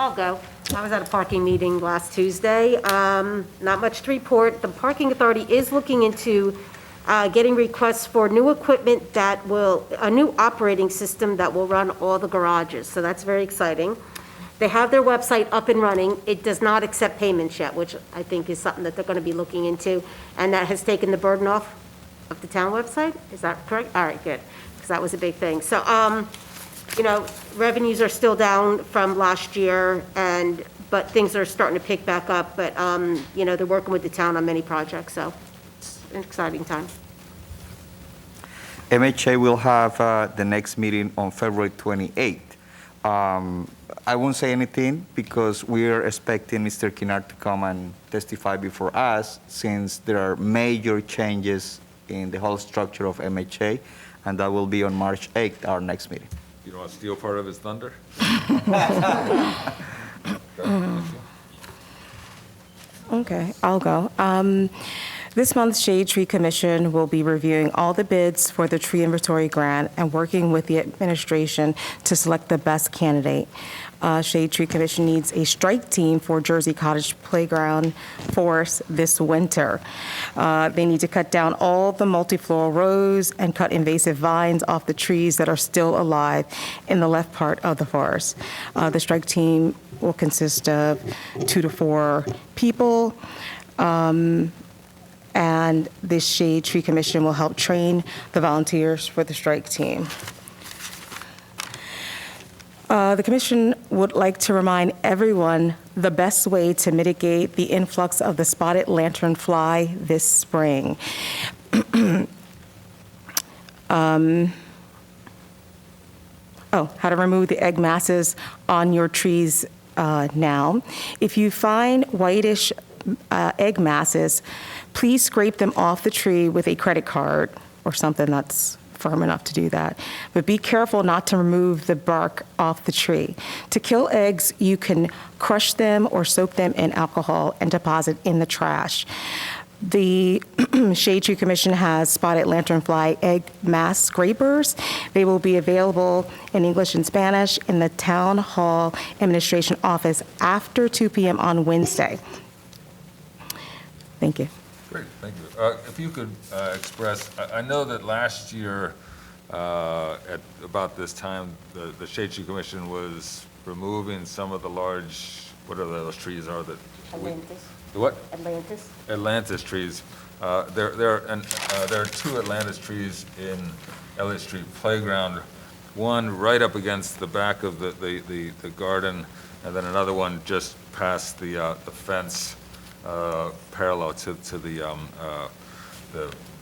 I'll go. I was at a parking meeting last Tuesday. Not much to report. The Parking Authority is looking into getting requests for new equipment a new operating system that will run all the garages. So that's very exciting. They have their website up and running. It does not accept payments yet, which I think is something that they're going to be looking into. And that has taken the burden off of the town website. Is that correct? All right, good. Because that was a big thing. So, revenues are still down from last year, but things are starting to pick back up. But, they're working with the town on many projects, so it's an exciting time. MHA will have the next meeting on February 28th. I won't say anything because we are expecting Mr. Kennard to come and testify before us, since there are major changes in the whole structure of MHA, and that will be on March 8th, our next meeting. You don't want to steal part of his thunder? Okay, I'll go. This month's Shade Tree Commission will be reviewing all the bids for the tree inventory grant and working with the administration to select the best candidate. Shade Tree Commission needs a strike team for Jersey Cottage Playground Forest this winter. They need to cut down all the multifloral rows and cut invasive vines off the trees that are still alive in the left part of the forest. The strike team will consist of 2 to 4 people. and this Shade Tree Commission will help train the volunteers for the strike team. The commission would like to remind everyone the best way to mitigate the influx of the spotted lanternfly this spring. How to remove the egg masses on your trees now. If you find whitish egg masses, please scrape them off the tree with a credit card or something that's firm enough to do that. But be careful not to remove the bark off the tree. To kill eggs, you can crush them or soak them in alcohol and deposit in the trash. The Shade Tree Commission has spotted lanternfly egg mass scrapers. They will be available in English and Spanish in the Town Hall Administration Office after 2 p.m. on Wednesday. Thank you. Great, thank you. If you could express, I know that last year, at about this time, the Shade Tree Commission was removing some of the large, what are those trees are that? Atlantis. What? Atlantis. Atlantis trees. There are 2 Atlantis trees in Elliott Street Playground. One right up against the back of the garden, and then another one just past the fence, parallel to the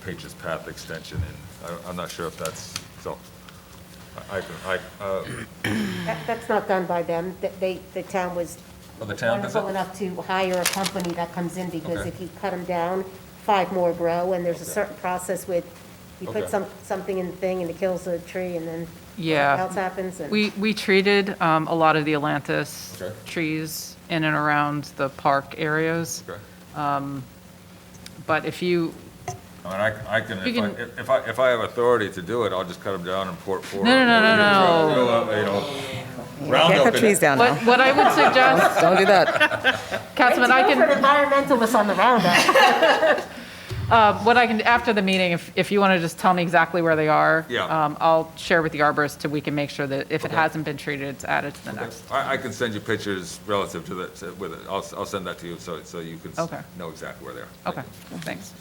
Patriots Path extension. And I'm not sure if that's so. That's not done by them. The town was Oh, the town does it? wonderful enough to hire a company that comes in, because Okay. if you cut them down, 5 more grow, and there's a certain process with, you put Okay. something in the thing and it kills the tree, and then Yeah. what else happens? And- We treated a lot of the Atlantis Okay. trees in and around the park areas. Okay. But if you, I mean, I can, You can- if I have authority to do it, I'll just cut them down and pour. No. You know, Can't Roundup cut in trees it. down now. what I would suggest, Don't do that. Councilman, I Way to go can, for an environmentalist on the roundup. what I can, after the meeting, if you want to just tell me exactly where they are. Yeah. I'll share with the arborist, so we can make sure that if it Okay. hasn't been treated, it's added to the Okay. next. I can send you pictures relative to that, with it. I'll send that to you so you can Okay. know exactly where they are. Okay, thanks.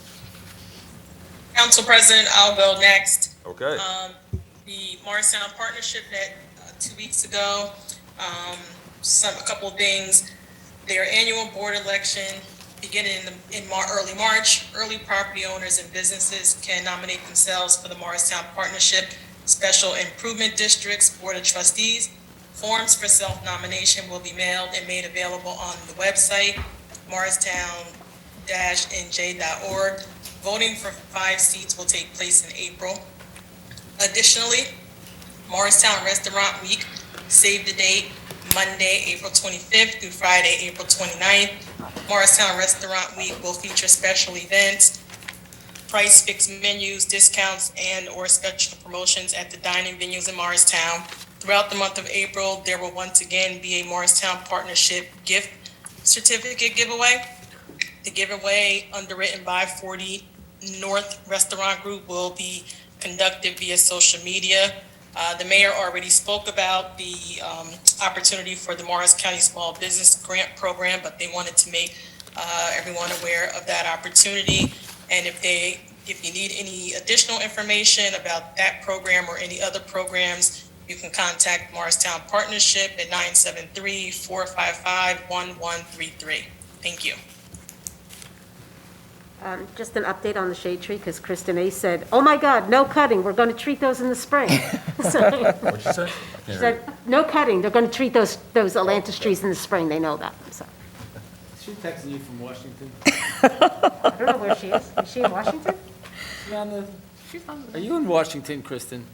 Council President, I'll go next. Okay. The Morristown Partnership met 2 weeks ago. A couple of things. Their annual board election beginning in early March. Early property owners and businesses can nominate themselves for the Morristown Partnership Special Improvement District's Board of Trustees. Forms for self-nomination will be mailed and made available on the website, morristown-nj.org. Voting for 5 seats will take place in April. Additionally, Morristown Restaurant Week, save the date, Monday, April 25th through Friday, April 29th. Morristown Restaurant Week will feature special events, price fixed menus, discounts, and/or special promotions at the dining venues in Morristown. Throughout the month of April, there will once again be a Morristown Partnership gift certificate giveaway. The giveaway, underwritten by 40 North Restaurant Group, will be conducted via social media. The mayor already spoke about the opportunity for the Morris County Small Business Grant Program, but they wanted to make everyone aware of that opportunity. And if you need any additional information about that program or any other programs, you can contact Morristown Partnership at 973-455-1133. Thank you. Just an update on the shade tree, because Kristen A. said, "Oh my God, no cutting, we're going to treat those in the spring." What'd you say? She said, "No cutting, they're going to treat those Atlantis trees in the spring, they know that." So, She texting you from Washington? I don't know where she is. Is she in Washington? Are you in Washington, Kristen?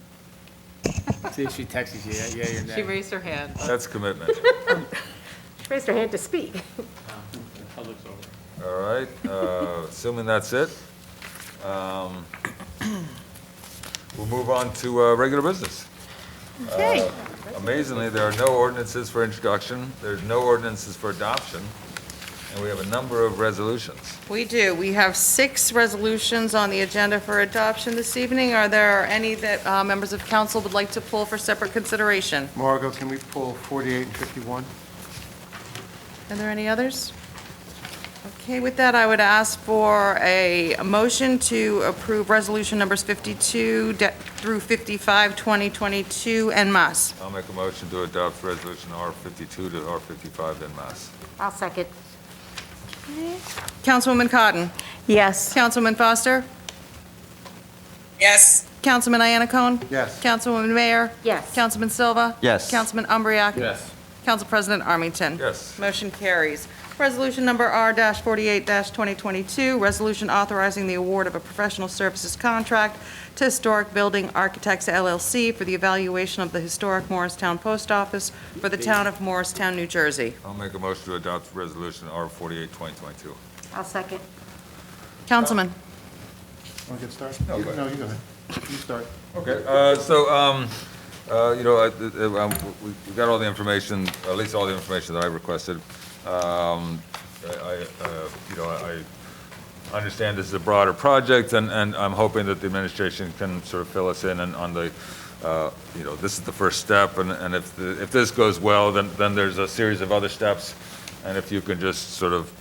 See if she texts you, yeah, you're She raised her hand. That's commitment. She raised her hand to speak. Public's over. All right, assuming that's it, we'll move on to regular business. Okay. Amazingly, there are no ordinances for introduction, there's no ordinances for adoption, and we have a number of resolutions. We do. We have 6 resolutions on the agenda for adoption this evening. Are there any that members of council would like to pull for separate consideration? Margot, can we pull 48 and 51? Are there any others? Okay, with that, I would ask for a motion to approve resolution numbers 52 through 55, 2022 en masse. I'll make a motion to adopt resolution R52 to R55 en masse. I'll second. Councilwoman Cotton? Yes. Councilman Foster? Yes. Councilman Iannacone? Yes. Councilwoman Mayer? Yes. Councilman Silva? Yes. Councilman Umbreak? Yes. Council President Armington? Yes. Motion carries. Resolution number R-48-2022, resolution authorizing the award of a professional services contract to Historic Building Architects LLC for the evaluation of the historic Morristown Post Office for the town of Morristown, New Jersey. I'll make a motion to adopt resolution R48, 2022. I'll second. Want Councilman? to get started? No, go ahead. No, you go ahead. You start. Okay, we got all the information, at least all the information that I requested. I understand this is a broader project, and I'm hoping that the administration can sort of fill us in on the, this is the first step, and if this goes well, then there's a series of other steps, and if you can just sort of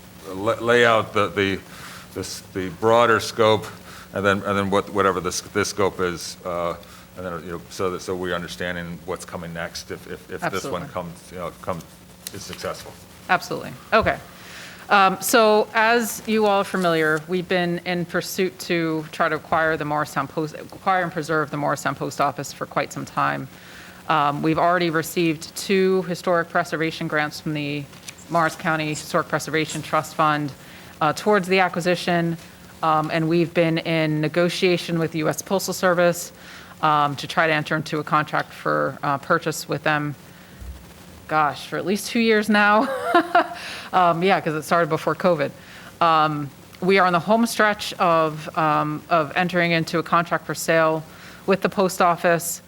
lay out the broader scope, and then whatever this scope is, and then, so we're understanding what's coming next if this one is successful. Absolutely. Okay. So as you all are familiar, we've been in pursuit to try to acquire and preserve the Morristown Post Office for quite some time. We've already received 2 historic preservation grants from the Morris County Historic Preservation Trust Fund towards the acquisition, and we've been in negotiation with the U.S. Postal Service to try to enter into a contract for purchase with them. Gosh, for at least 2 years now. Yeah, because it started before COVID. We are on the home stretch of entering into a contract for sale with the post office.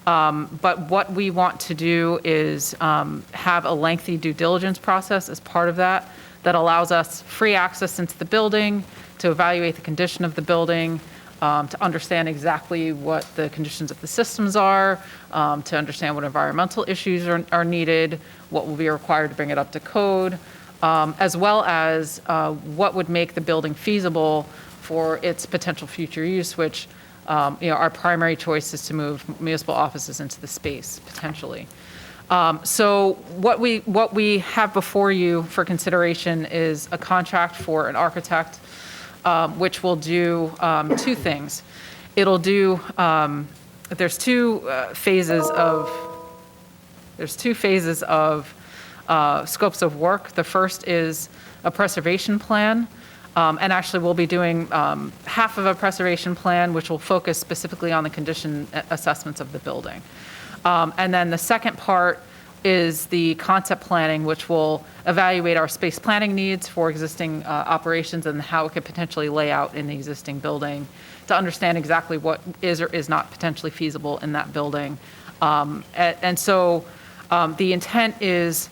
But what we want to do is have a lengthy due diligence process as part of that allows us free access into the building, to evaluate the condition of the building, to understand exactly what the conditions of the systems are, to understand what environmental issues are needed, what will be required to bring it up to code, as well as what would make the building feasible for its potential future use, which our primary choice is to move municipal offices into the space, potentially. So what we have before you for consideration is a contract for an architect, which will do 2 things. It'll do, there's two phases of scopes of work. The first is a preservation plan, and actually we'll be doing half of a preservation plan, which will focus specifically on the condition assessments of the building. And then the second part is the concept planning, which will evaluate our space planning needs for existing operations and how it could potentially lay out in the existing building to understand exactly what is or is not potentially feasible in that building. So the intent is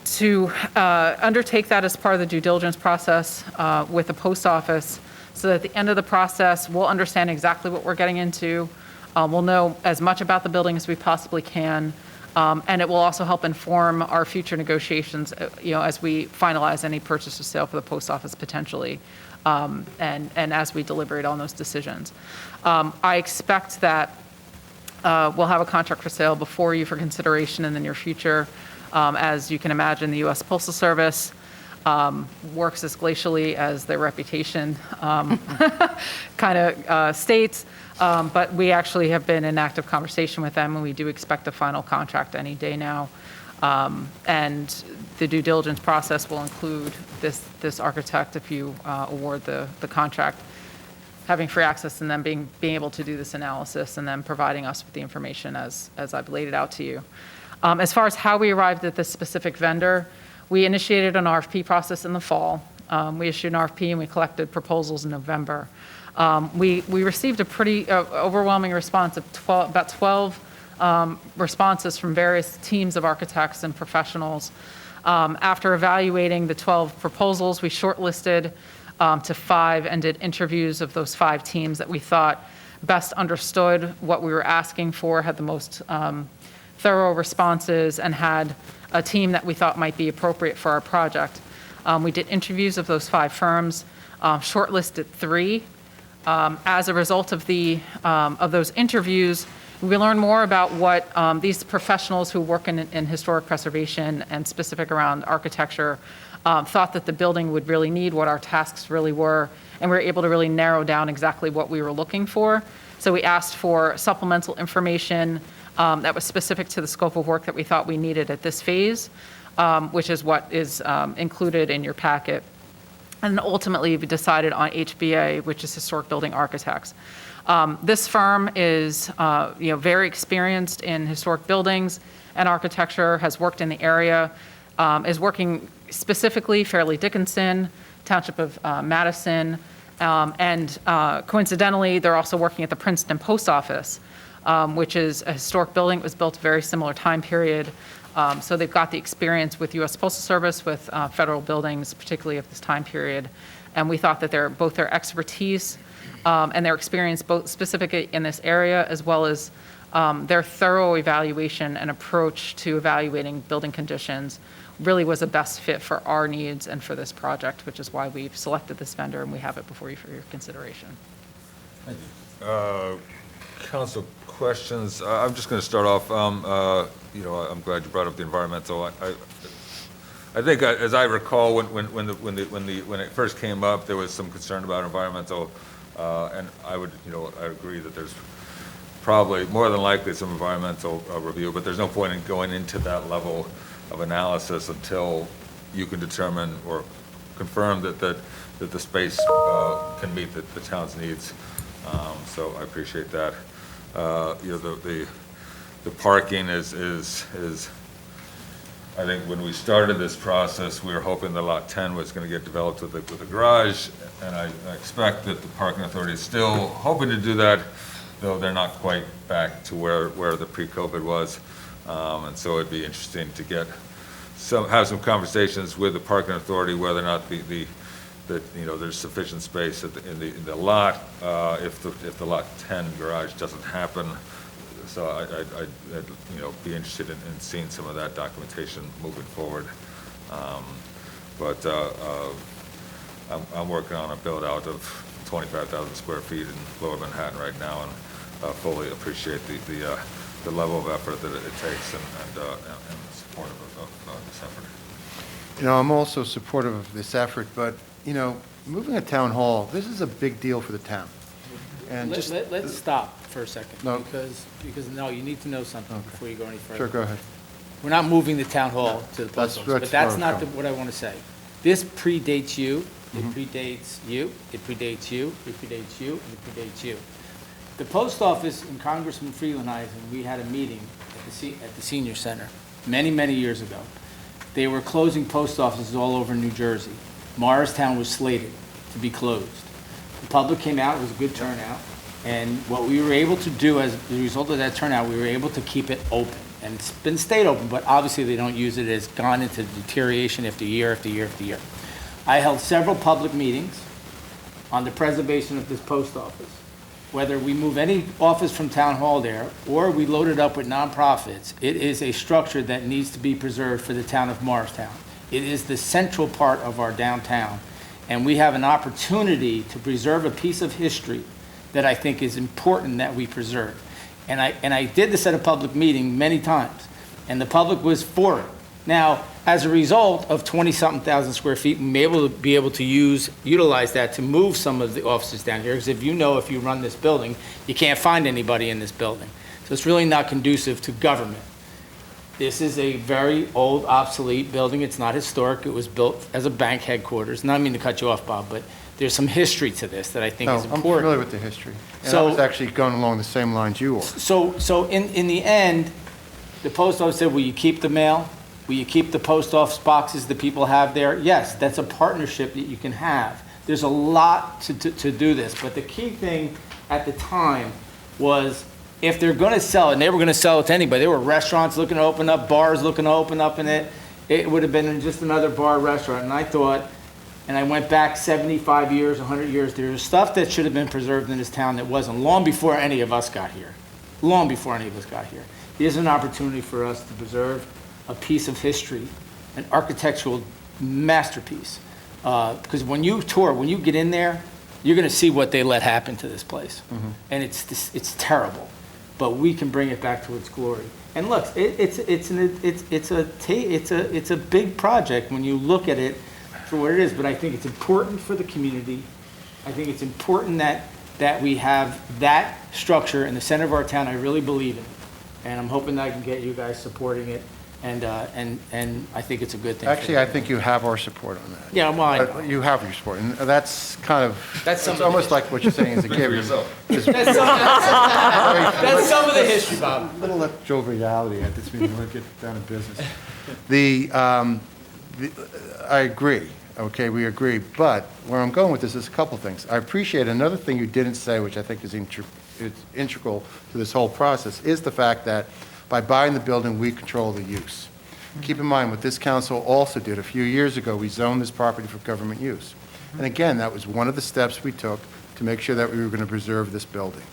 to undertake that as part of the due diligence process with the post office, so that at the end of the process, we'll understand exactly what we're getting into. We'll know as much about the building as we possibly can. And it will also help inform our future negotiations, as we finalize any purchase or sale for the post office potentially, and as we deliberate on those decisions. I expect that we'll have a contract for sale before you for consideration in the near future. As you can imagine, the U.S. Postal Service works as glacially as their reputation kind of states. But we actually have been in active conversation with them, and we do expect a final contract any day now. And the due diligence process will include this architect, if you award the contract, having free access and then being able to do this analysis and then providing us with the information as I've laid it out to you. As far as how we arrived at this specific vendor, we initiated an RFP process in the fall. We issued an RFP and we collected proposals in November. We received a pretty overwhelming response of about 12 responses from various teams of architects and professionals. After evaluating the 12 proposals, we shortlisted to 5 and did interviews of those 5 teams that we thought best understood what we were asking for, had the most thorough responses, and had a team that we thought might be appropriate for our project. We did interviews of those 5 firms, shortlisted 3. As a result of those interviews, we learned more about what these professionals who work in historic preservation and specific around architecture thought that the building would really need, what our tasks really were, and we were able to really narrow down exactly what we were looking for. So we asked for supplemental information that was specific to the scope of work that we thought we needed at this phase, which is what is included in your packet. And ultimately, we decided on HBA, which is Historic Building Architects. This firm is very experienced in historic buildings and architecture, has worked in the area, is working specifically Fairleigh Dickinson, Township of Madison, and coincidentally, they're also working at the Princeton Post Office, which is a historic building. It was built a very similar time period. So they've got the experience with U.S. Postal Service, with federal buildings, particularly of this time period. And we thought that both their expertise and their experience, both specifically in this area, as well as their thorough evaluation and approach to evaluating building conditions, really was the best fit for our needs and for this project, which is why we've selected this vendor and we have it before you for your consideration. Thank you. Council questions. I'm just going to start off. I'm glad you brought up the environmental. I think, as I recall, when it first came up, there was some concern about environmental, and I agree that there's probably more than likely some environmental review, but there's no point in going into that level of analysis until you can determine or confirm that the space can meet the town's needs. So I appreciate that. The parking is I think when we started this process, we were hoping that Lot 10 was going to get developed with a garage, and I expect that the parking authority is still hoping to do that, though they're not quite back to where the pre-COVID was. And so it'd be interesting to have some conversations with the parking authority whether or not there's sufficient space in the lot if the Lot 10 garage doesn't happen. So I'd be interested in seeing some of that documentation moving forward. But I'm working on a build out of 25,000 square feet in Lower Manhattan right now, and fully appreciate the level of effort that it takes and supportive of this effort. I'm also supportive of this effort, but, moving a town hall, this is a big deal for the town. And Let's stop for a second. No. Because no, you need to know something before you go any further. Sure, go ahead. We're not moving the town hall to the post office, but that's not what I want to say. This predates you, it predates you, it predates you, it predates you, and it predates you. The post office and Congressman Freelandheisen, we had a meeting at the senior center many, many years ago. They were closing post offices all over New Jersey. Morristown was slated to be closed. The public came out, it was a good turnout, and what we were able to do as a result of that turnout, we were able to keep it open. And it's been stayed open, but obviously they don't use it. It's gone into deterioration after year after year after year. I held several public meetings on the preservation of this post office. Whether we move any office from town hall there or we load it up with nonprofits, it is a structure that needs to be preserved for the town of Morristown. It is the central part of our downtown, and we have an opportunity to preserve a piece of history that I think is important that we preserve. And I did this at a public meeting many times, and the public was for it. Now, as a result of 20-something thousand square feet, we may be able to utilize that to move some of the offices down here, because if you run this building, you can't find anybody in this building. So it's really not conducive to government. This is a very old, obsolete building. It's not historic. It was built as a bank headquarters. Not mean to cut you off, Bob, but there's some history to this that I think is important. I'm familiar with the history. And I was actually going along the same lines you are. So in the end, the post office said, will you keep the mail? Will you keep the post office boxes that people have there? Yes, that's a partnership that you can have. There's a lot to do this, but the key thing at the time was if they're going to sell it, and they were going to sell it to anybody, there were restaurants looking to open up, bars looking to open up in it, it would have been just another bar restaurant. And I thought, and I went back 75 years, 100 years, there's stuff that should have been preserved in this town that wasn't, long before any of us got here. Long before any of us got here. Here's an opportunity for us to preserve a piece of history, an architectural masterpiece. Because when you tour, when you get in there, you're going to see what they let happen to this place. And it's terrible. But we can bring it back to its glory. And look, it's a big project when you look at it for what it is. But I think it's important for the community. I think it's important that we have that structure in the center of our town. I really believe in it. And I'm hoping that I can get you guys supporting it. And I think it's a good thing. Actually, I think you have our support on that. Yeah, well, I know. You have your support, and that's kind of, That's it's almost like what you're saying is a gift. That's some of the history, Bob. A little joviality at this meeting, we'll get down to business. I agree, okay, we agree, but where I'm going with this is a couple things. I appreciate another thing you didn't say, which I think is integral to this whole process, is the fact that by buying the building, we control the use. Keep in mind, what this council also did a few years ago, we zoned this property for government use. And again, that was one of the steps we took to make sure that we were going to preserve this building.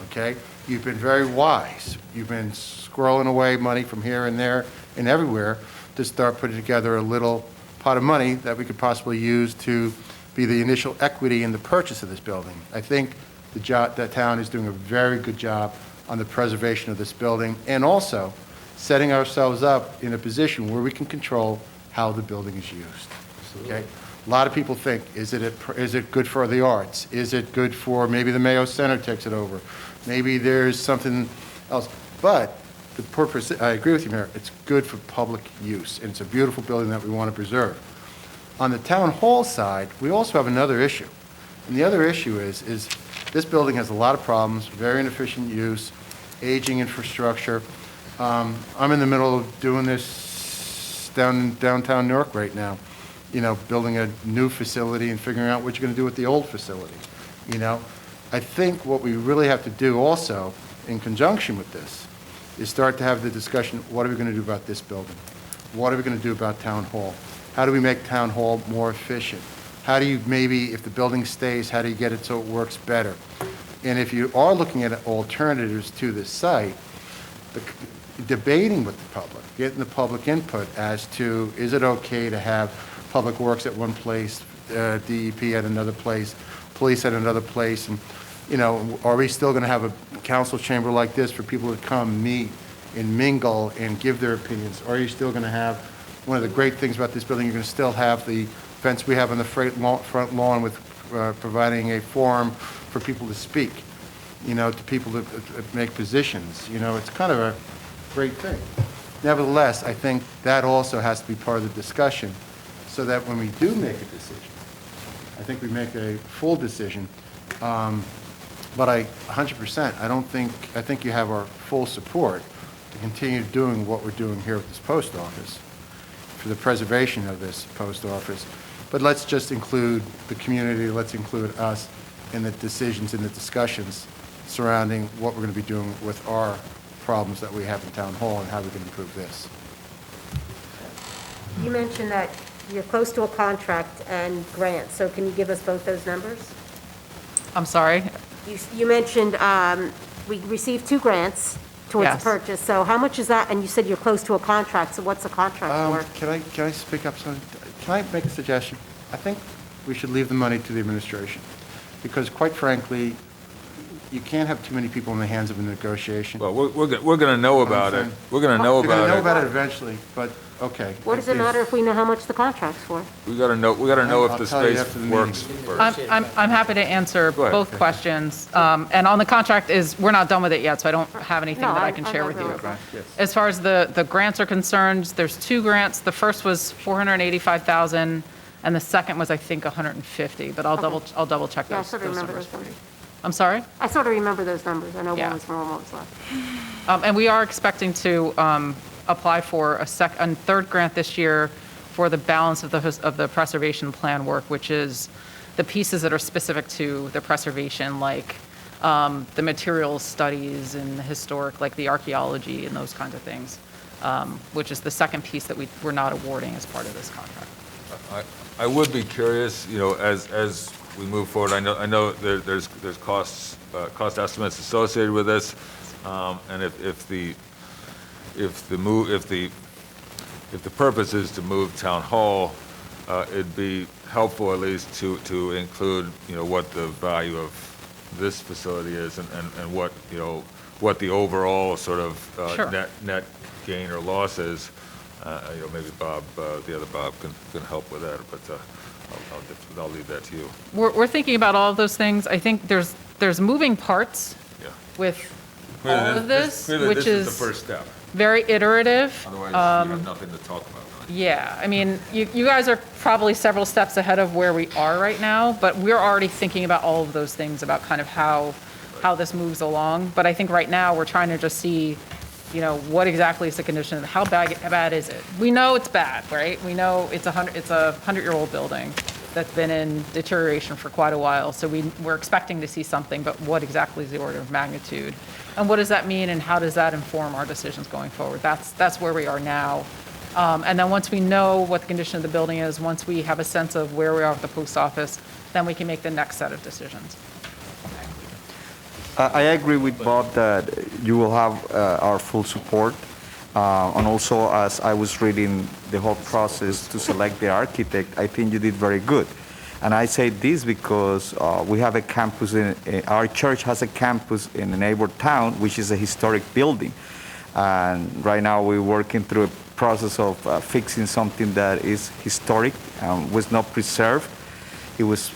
Okay? You've been very wise. You've been squirreling away money from here and there and everywhere to start putting together a little pot of money that we could possibly use to be the initial equity in the purchase of this building. I think the town is doing a very good job on the preservation of this building, and also setting ourselves up in a position where we can control how the building is used. Okay? A lot of people think, is it good for the arts? Is it good for, maybe the Mayo Center takes it over? Maybe there's something else. But the purpose, I agree with you, Mayor, it's good for public use, and it's a beautiful building that we want to preserve. On the town hall side, we also have another issue. And the other issue is this building has a lot of problems, very inefficient use, aging infrastructure. I'm in the middle of doing this downtown Newark right now, building a new facility and figuring out what you're going to do with the old facility. I think what we really have to do also, in conjunction with this, is start to have the discussion, what are we going to do about this building? What are we going to do about town hall? How do we make town hall more efficient? How do you maybe, if the building stays, how do you get it so it works better? And if you are looking at alternatives to this site, debating with the public, getting the public input as to, is it okay to have Public Works at one place, DEP at another place, police at another place, and, are we still going to have a council chamber like this for people to come, meet, and mingle, and give their opinions? Or are you still going to have, one of the great things about this building, you're going to still have the fence we have on the front lawn with providing a forum for people to speak, to people to make positions. It's kind of a great thing. Nevertheless, I think that also has to be part of the discussion so that when we do make a decision, I think we make a full decision. But 100%, I think you have our full support to continue doing what we're doing here at this post office for the preservation of this post office. But let's just include the community, let's include us in the decisions and the discussions surrounding what we're going to be doing with our problems that we have in Town Hall and how we can improve this. You mentioned that you're close to a contract and grants, so can you give us both those numbers? I'm sorry? You mentioned we received 2 grants towards the Yes. purchase, so how much is that? And you said you're close to a contract, so what's the contract for? Can I speak up? Can I make a suggestion? I think we should leave the money to the administration, because quite frankly, you can't have too many people in the hands of a negotiation. Well, we're going to know about it. We're going to know We're going to know about about it. it eventually, but, okay. What does it matter if we know how much the contract's for? We got to know if I'll the tell you space after the meeting. works first. I'm happy to answer Go ahead. both questions. And on the contract we're not done with it yet, so I don't have anything No, that I can share with you. realize that. As far as the grants are concerned, there's 2 grants. The first was $485,000, and the second was, I think, $150,000, but I'll double check Yeah, I those sort of remember numbers those for you. numbers. I'm sorry? I sort of remember those numbers. I know Yeah. one was more, one was less. And we are expecting to apply for a third grant this year for the balance of the preservation plan work, which is the pieces that are specific to the preservation, like the materials studies and the historic, like the archaeology and those kinds of things, which is the second piece that we're not awarding as part of this contract. I would be curious, as we move forward, I know there's cost estimates associated with this, and if the purpose is to move Town Hall it'd be helpful at least to include, what the value of this facility is and what, what the overall sort of Sure. net gain or loss is. Maybe Bob, the other Bob can help with that, but I'll leave that to you. We're thinking about all of those things. I think there's moving parts Yeah. with all of this, Clearly, which this is is the first step. very iterative. Otherwise, you have nothing to talk about. Yeah, I mean, you guys are probably several steps ahead of where we are right now, but we're already thinking about all of those things, about kind of how this moves along. But I think right now, we're trying to just see, what exactly is the condition, how bad is it? We know it's bad, right? We know it's a 100-year-old building that's been in deterioration for quite a while, so we're expecting to see something, but what exactly is the order of magnitude? And what does that mean, and how does that inform our decisions going forward? That's where we are now. And then once we know what the condition of the building is, once we have a sense of where we are with the post office, then we can make the next set of decisions. I agree with Bob that you will have our full support. And also, as I was reading the whole process to select the architect, I think you did very good. And I say this because we have a campus, our church has a campus in a neighbor town, which is a historic building. And right now we're working through a process of fixing something that is historic, was not preserved. It was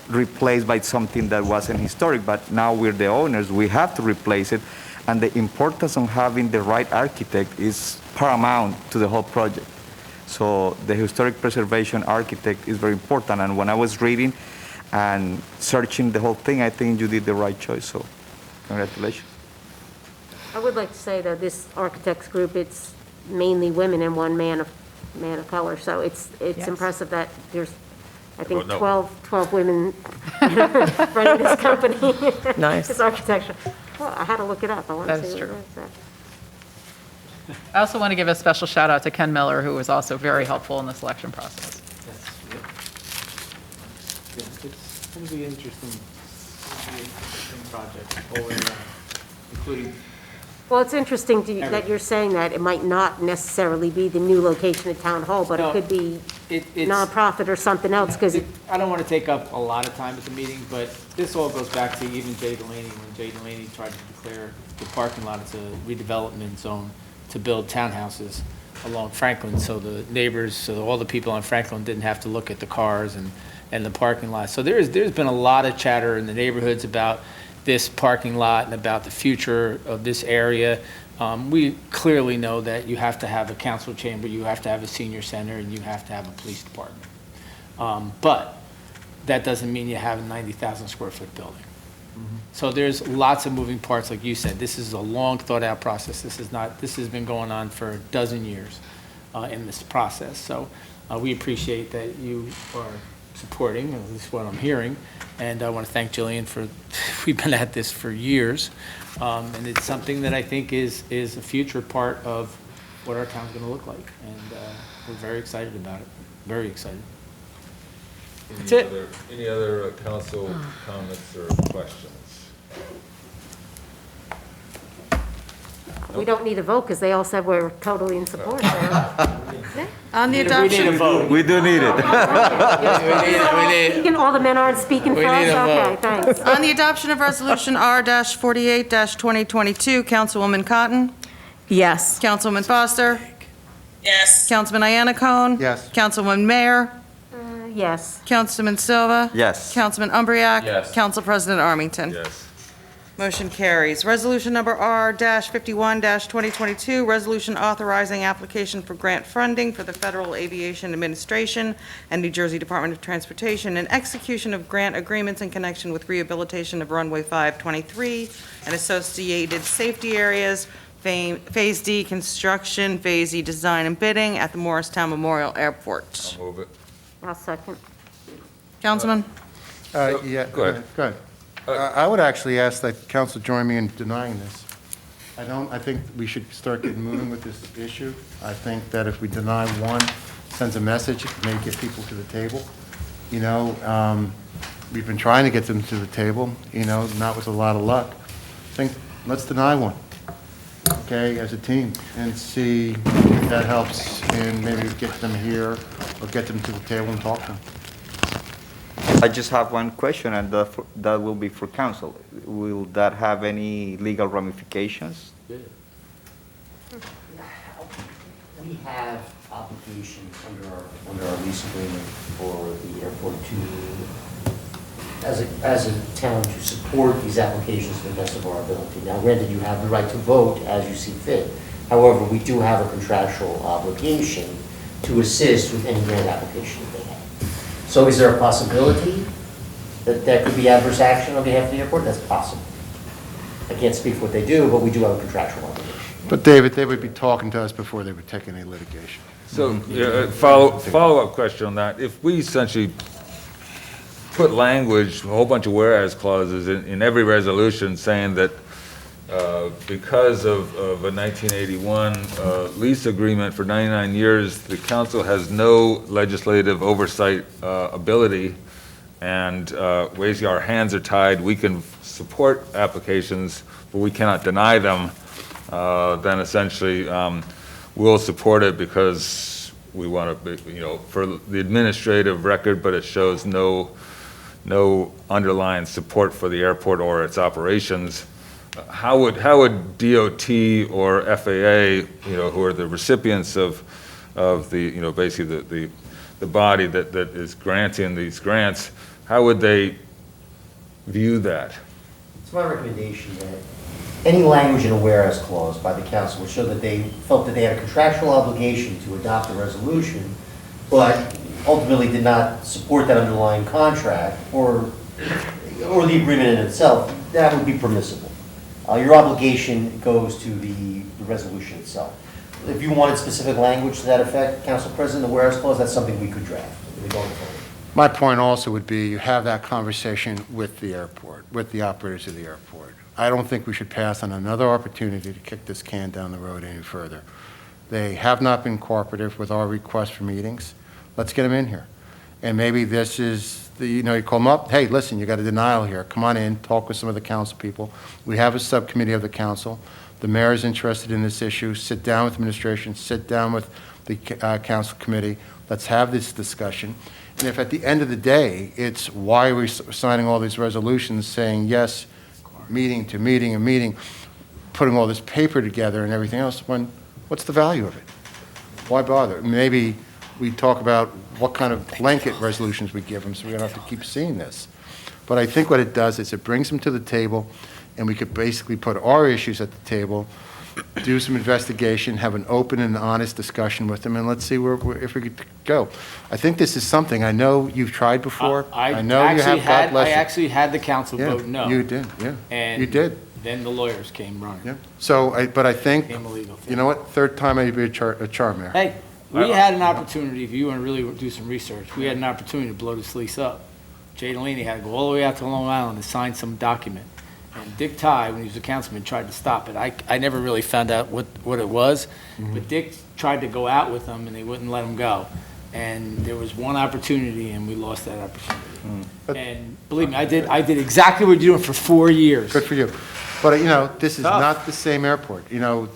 replaced by something that wasn't historic, but now we're the owners, we have to replace it. And the importance of having the right architect is paramount to the whole project. So the historic preservation architect is very important. And when I was reading and searching the whole thing, I think you did the right choice. So congratulations. I would like to say that this architects group, it's mainly women and one man of color. So it's Yes. impressive that there's, I think, no. 12 women running this company. Nice. This architecture. Well, I had to look it up. I want That to is see what true. it is. I also want to give a special shout out to Ken Miller, who was also very helpful in the selection process. It's going to be interesting project all the way around, including. Well, it's interesting that you're saying that. It might not necessarily be the new location at Town Hall, but No, it could be it's- nonprofit or something else, because I don't want to take up a lot of time at the meeting, but this all goes back to even Jay Delaney, when Jay Delaney tried to declare the parking lot as a redevelopment zone to build townhouses along Franklin, so the neighbors, so all the people on Franklin didn't have to look at the cars and the parking lot. So there's been a lot of chatter in the neighborhoods about this parking lot and about the future of this area. We clearly know that you have to have a council chamber, you have to have a senior center, and you have to have a police department. But that doesn't mean you have a 90,000 square foot building. So there's lots of moving parts, like you said. This is a long thought-out process. This has been going on for a dozen years in this process. So we appreciate that you are supporting, at least what I'm hearing. And I want to thank Jillian for, we've been at this for years. And it's something that I think is a future part of what our town's going to look like. And we're very excited about it, very excited. That's it. Any other council comments or questions? we don't need a vote, because they all said we're totally in support. On the We need a adoption, vote. We do need it. All the men aren't speaking for We need us? a Okay, vote. thanks. on the adoption of Resolution R-48-2022, Councilwoman Cotton, Yes. Councilwoman Foster, Yes. Councilman Ayana Cone. Yes. Councilwoman Mayer, Yes. Councilman Silva. Yes. Councilman Umbriak. Yes. Council President Armington. Yes. Motion carries. Resolution number R-51-2022, resolution authorizing application for grant funding for the Federal Aviation Administration and New Jersey Department of Transportation and execution of grant agreements in connection with rehabilitation of runway 523 and associated safety areas, Phase D construction, Phase E design and bidding at the Morristown Memorial Airport. I'll move it. I'll second. Councilman? Yeah, Go ahead. Go ahead. I would actually ask that council join me in denying this. I think we should start getting moving with this issue. I think that if we deny one, sends a message, it may get people to the table. We've been trying to get them to the table, not with a lot of luck. Let's deny one, okay, as a team, and see if that helps and maybe get them here or get them to the table and talk to them. I just have one question, and that will be for council. Will that have any legal ramifications? We have obligations under our lease agreement for the airport as a town to support these applications to the best of our ability. Now, granted, you have the right to vote as you see fit. However, we do have a contractual obligation to assist with any grant application that they have. So is there a possibility that there could be adverse action on behalf of the airport? That's possible. I can't speak for what they do, but we do have a contractual obligation. But David, they would be talking to us before they would take any litigation. So, follow-up question on that. If we essentially put language, a whole bunch of whereas clauses in every resolution saying that because of a 1981 lease agreement for 99 years, the council has no legislative oversight ability, and basically our hands are tied, we can support applications, but we cannot deny them, then essentially we'll support it because we want to, for the administrative record, but it shows no underlying support for the airport or its operations. How would DOT or FAA, who are the recipients of the, basically the body that is granting these grants, how would they view that? It's my recommendation that any language in a whereas clause by the council would show that they felt that they had a contractual obligation to adopt a resolution, but ultimately did not support that underlying contract or the agreement in itself. That would be permissible. Your obligation goes to the resolution itself. If you wanted specific language to that effect, Council President, the whereas clause, that's something we could draft going forward. My point also would be you have that conversation with the airport, with the operators of the airport. I don't think we should pass on another opportunity to kick this can down the road any further. They have not been cooperative with our request for meetings. Let's get them in here. And maybe this is, you call them up, hey, listen, you got a denial here. Come on in, talk with some of the council people. We have a subcommittee of the council. The mayor is interested in this issue. Sit down with administration, sit down with the council committee. Let's have this discussion. And if at the end of the day, it's why are we signing all these resolutions saying yes, meeting to meeting and meeting, putting all this paper together and everything else, when what's the value of it? Why bother? Maybe we talk about what kind of blanket resolutions we give them so we don't have to keep seeing this. But I think what it does is it brings them to the table, and we could basically put our issues at the table, do some investigation, have an open and honest discussion with them, and let's see if we could go. I think this is something, I know you've tried before. I know you have, God bless you. I actually had the council vote no. You did, yeah. And you did. Then the lawyers came running. Yeah. So, but I think, Became a legal thing. you know what, third time I'd be a charm there. Hey, we had an opportunity, if you want to really do some research, we had an opportunity to blow this lease up. Jay Delaney had to go all the way out to Long Island to sign some document. And Dick Tye, when he was a councilman, tried to stop it. I never really found out what it was, but Dick tried to go out with them, and they wouldn't let him go. And there was one opportunity, and we lost that opportunity. And believe me, I did exactly what you're doing for 4 years. Good for you. But, this is not the same airport.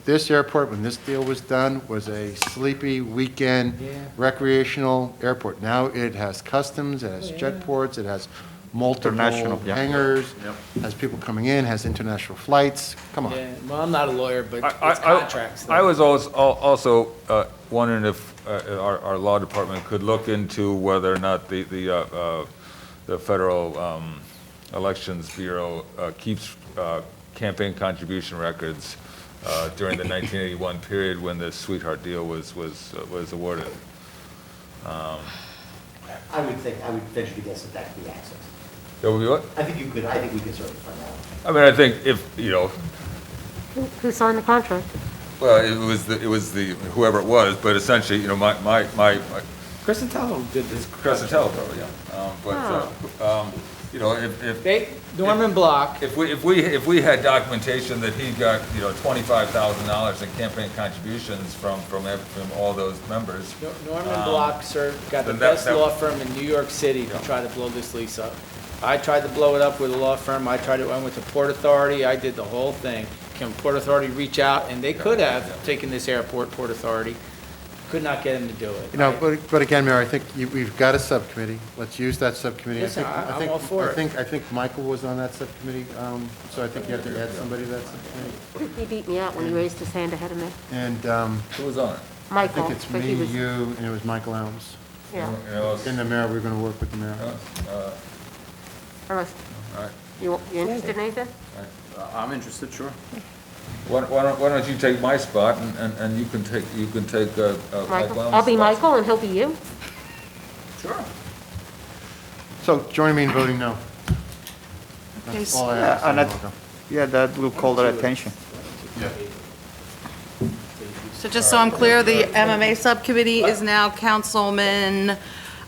This airport, when this deal was done, was a sleepy weekend recreational airport. Now it has customs, it has jetports, it has multiple hangars, has people coming in, has international flights. Come on. Yeah, well, I'm not a lawyer, but it's contracts. I was also wondering if our law department could look into whether or not the Federal Elections Bureau keeps campaign contribution records during the 1981 period when the Sweetheart deal was awarded. I would venture to guess that could be accessed. That would be what? I think we could certainly find out. I mean, I think if, Who signed the contract? well, it was the whoever it was, but essentially, my Chris Santello did this. Chris Santello, probably, yeah. If Norman Block. If we had documentation that he got, $25,000 in campaign contributions from all those members. Norman Block, sir, got the best law firm in New York City to try to blow this lease up. I tried to blow it up with a law firm. I went to Port Authority. I did the whole thing. Can Port Authority reach out? And they could have taken this airport, Port Authority could not get him to do it. You know, but again, Mayor, I think we've got a subcommittee. Let's use that subcommittee. Listen, I'm all for it. I think Michael was on that subcommittee, so I think you have to add somebody to that subcommittee. He beat me out when he raised his hand ahead of me. And Who was on it? I Michael. think it's but me, he was- you, and it was Michael Elms. Yeah. And the mayor, we're going to work with the mayor. Unless- All right. You interested, Nathan? I'm interested, sure. Why don't you take my spot and you can take Mike Michael? Lowndes' I'll be spot. Michael and he'll be you? Sure. So join me in voting no. That's all I have to say, Marco. Yeah, that will call their attention. So just so I'm clear, the MMA subcommittee is now Councilman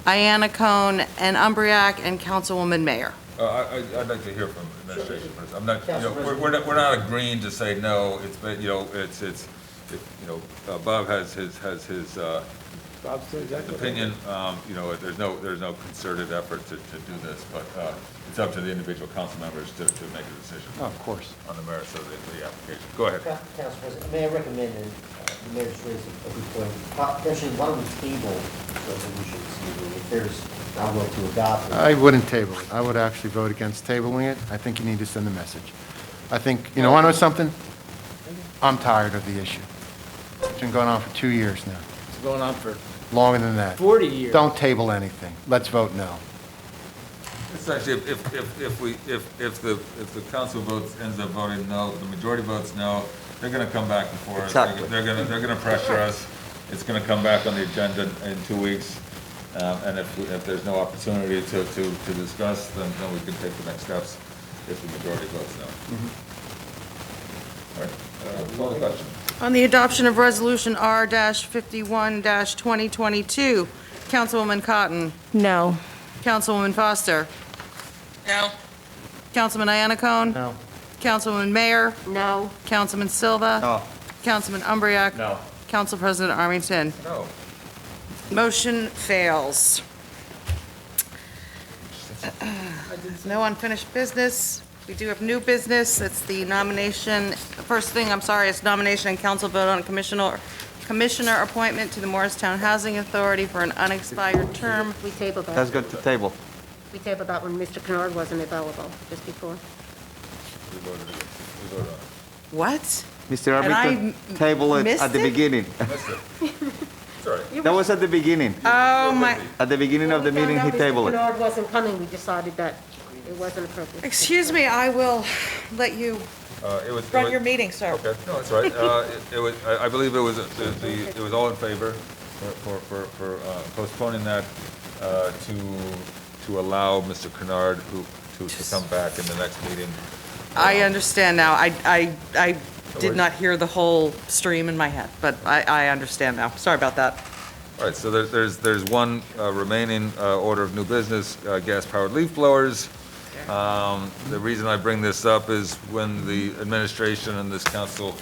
Iannacone and Umbriak and Councilwoman Mayer. I'd like to hear from administration first. I'm not, you know, we're not agreeing to say no. It's, you know, you know, Bob has his opinion. You know, there's no concerted effort to do this, but it's up to the individual council members to make a decision. Oh, of course. On the merits of the application. Go ahead. Council President, may I recommend, and the mayor just raised a good point, potentially, why don't we table this resolution this evening if there's not will to adopt it? I wouldn't table it. I would actually vote against tabling it. I think you need to send a message. I think, you know, want to know something? I'm tired of the issue. It's been going on for 2 years now, It's going on for longer than that. 40 years. Don't table anything. Let's vote no. Essentially, if the council ends up voting no, the majority votes no, they're gonna come back before us. Exactly. They're gonna pressure us. It's gonna come back on the agenda in 2 weeks. And if there's no opportunity to discuss, then we can take the next steps if the majority votes no. All right, call the question. On the adoption of Resolution R-51-2022, Councilwoman Cotton, No. Councilwoman Foster, No? Councilman Iannacone, No. Councilwoman Mayer, No. Councilman Silva, No. Councilman Umbriak, No. Council President Armington. No. Motion fails. No unfinished business. We do have new business. It's the nomination, first thing, I'm sorry, it's nomination and council vote on commissioner appointment to the Morristown Housing Authority for an unexpired term. We tabled That's that. good to table. We tabled that when Mr. Kennard wasn't available, just before. We voted on it. What? Mr. And I Arbington, table it missed at the it? beginning. Missed it. Sorry. That was at the beginning. Oh, my, At the beginning of the meeting, he tabled Mr. it. Kennard wasn't coming, we decided that it wasn't appropriate. excuse me, I will let you run your meeting, sir. Okay, no, that's right. It was, I believe it was, it was all in favor for postponing that to allow Mr. Kennard to come back in the next meeting. I understand now. I did not hear the whole stream in my head, but I understand now. Sorry about that. All right, so there's one remaining order of new business, gas-powered leaf blowers. The reason I bring this up is when the administration and this council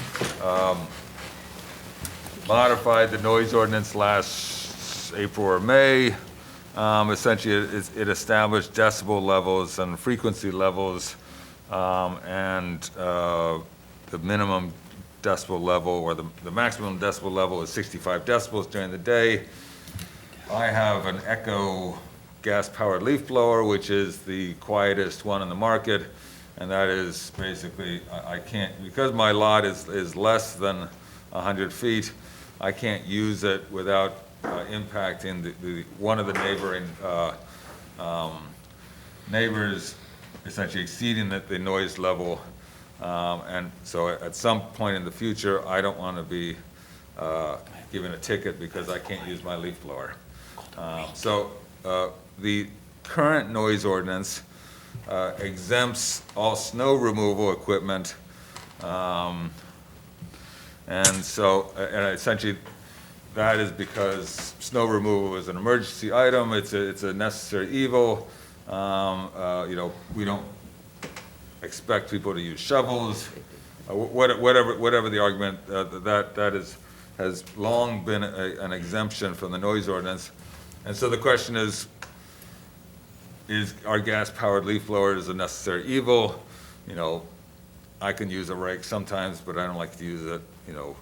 modified the noise ordinance last April or May, essentially it established decibel levels and frequency levels, and the minimum decibel level or the maximum decibel level is 65 decibels during the day. I have an Echo gas-powered leaf blower, which is the quietest one in the market, and that is basically, I can't, because my lot is less than 100 feet, I can't use it without impacting one of the neighboring neighbors, essentially exceeding the noise level. And so at some point in the future, I don't want to be given a ticket because I can't use my leaf blower. So the current noise ordinance exempts all snow removal equipment. And essentially, that is because snow removal is an emergency item. It's a necessary evil. You know, we don't expect people to use shovels. Whatever the argument, that has long been an exemption from the noise ordinance. And so the question is our gas-powered leaf blowers a necessary evil? You know, I can use a rake sometimes, but I don't like to use it, you know,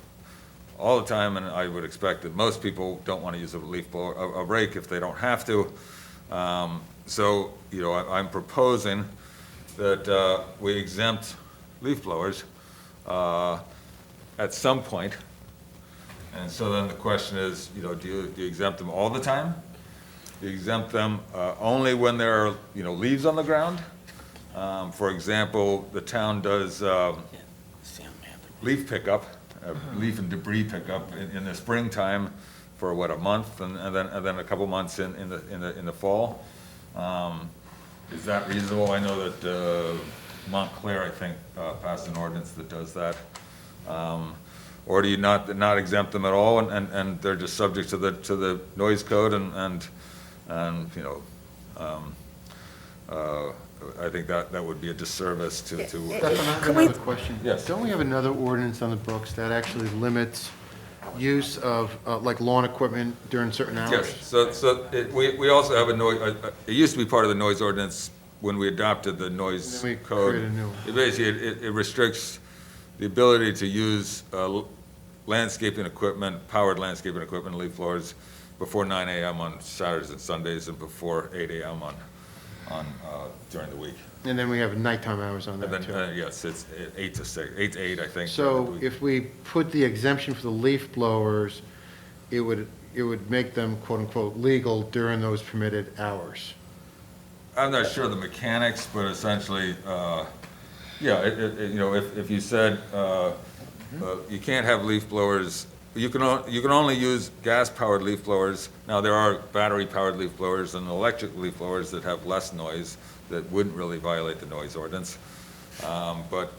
all the time, and I would expect that most people don't want to use a leaf blower, a rake if they don't have to. So, you know, I'm proposing that we exempt leaf blowers at some point. And so then the question is, you know, do you exempt them all the time? Do you exempt them only when there are, you know, leaves on the ground? For example, the town does leaf pickup, leaf and debris pickup in the springtime for what, a month, and then a couple months in the fall. Is that reasonable? I know that Montclair, I think, passed an ordinance that does that. Or do you not exempt them at all, and they're just subject to the noise code, and you know, I think that would be a disservice to. Stefan, I have another question. Yes. Don't we have another ordinance on the books that actually limits use of, like, lawn equipment during certain hours? Yes, so we also have a noise, it used to be part of the noise ordinance when we adopted the noise And then we code. created a new one. It basically, it restricts the ability to use landscaping equipment, powered landscaping equipment, leaf blowers, before 9 AM on Saturdays and Sundays, and before 8 AM during the week. And then we have nighttime hours on And that, then, too. yes, it's 8 to 6, 8 to 8, I think. So if we put the exemption for the leaf blowers, it would make them quote-unquote legal during those permitted hours. I'm not sure of the mechanics, but essentially, yeah, you know, if you said, you can't have leaf blowers, you can only use gas-powered leaf blowers. Now, there are battery-powered leaf blowers and electric leaf blowers that have less noise that wouldn't really violate the noise ordinance. But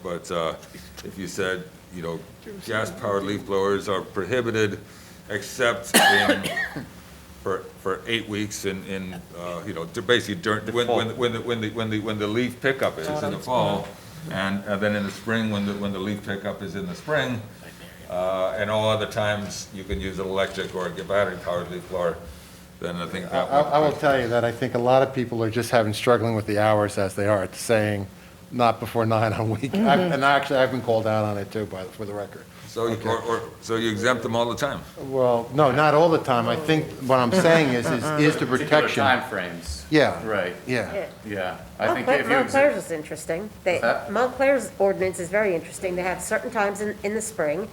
if you said, you know, gas-powered leaf blowers are prohibited except for 8 weeks in you know, basically during, when the leaf pickup is in the fall, and then in the spring when the leaf pickup is in the spring, and all other times you can use an electric or a battery-powered leaf blower, then I think that I will tell you that I think a lot of people are just struggling with the hours as they are, saying not before 9 on week. And actually, I've been called out on it too, for the record. So, so you exempt them all the time? Well, no, not all the time. I think what I'm saying is the Particular protection. timeframes. Yeah. Right. Yeah. Yeah. I think if you Montclair's is interesting. that? Montclair's ordinance is very interesting. They have certain times in the spring,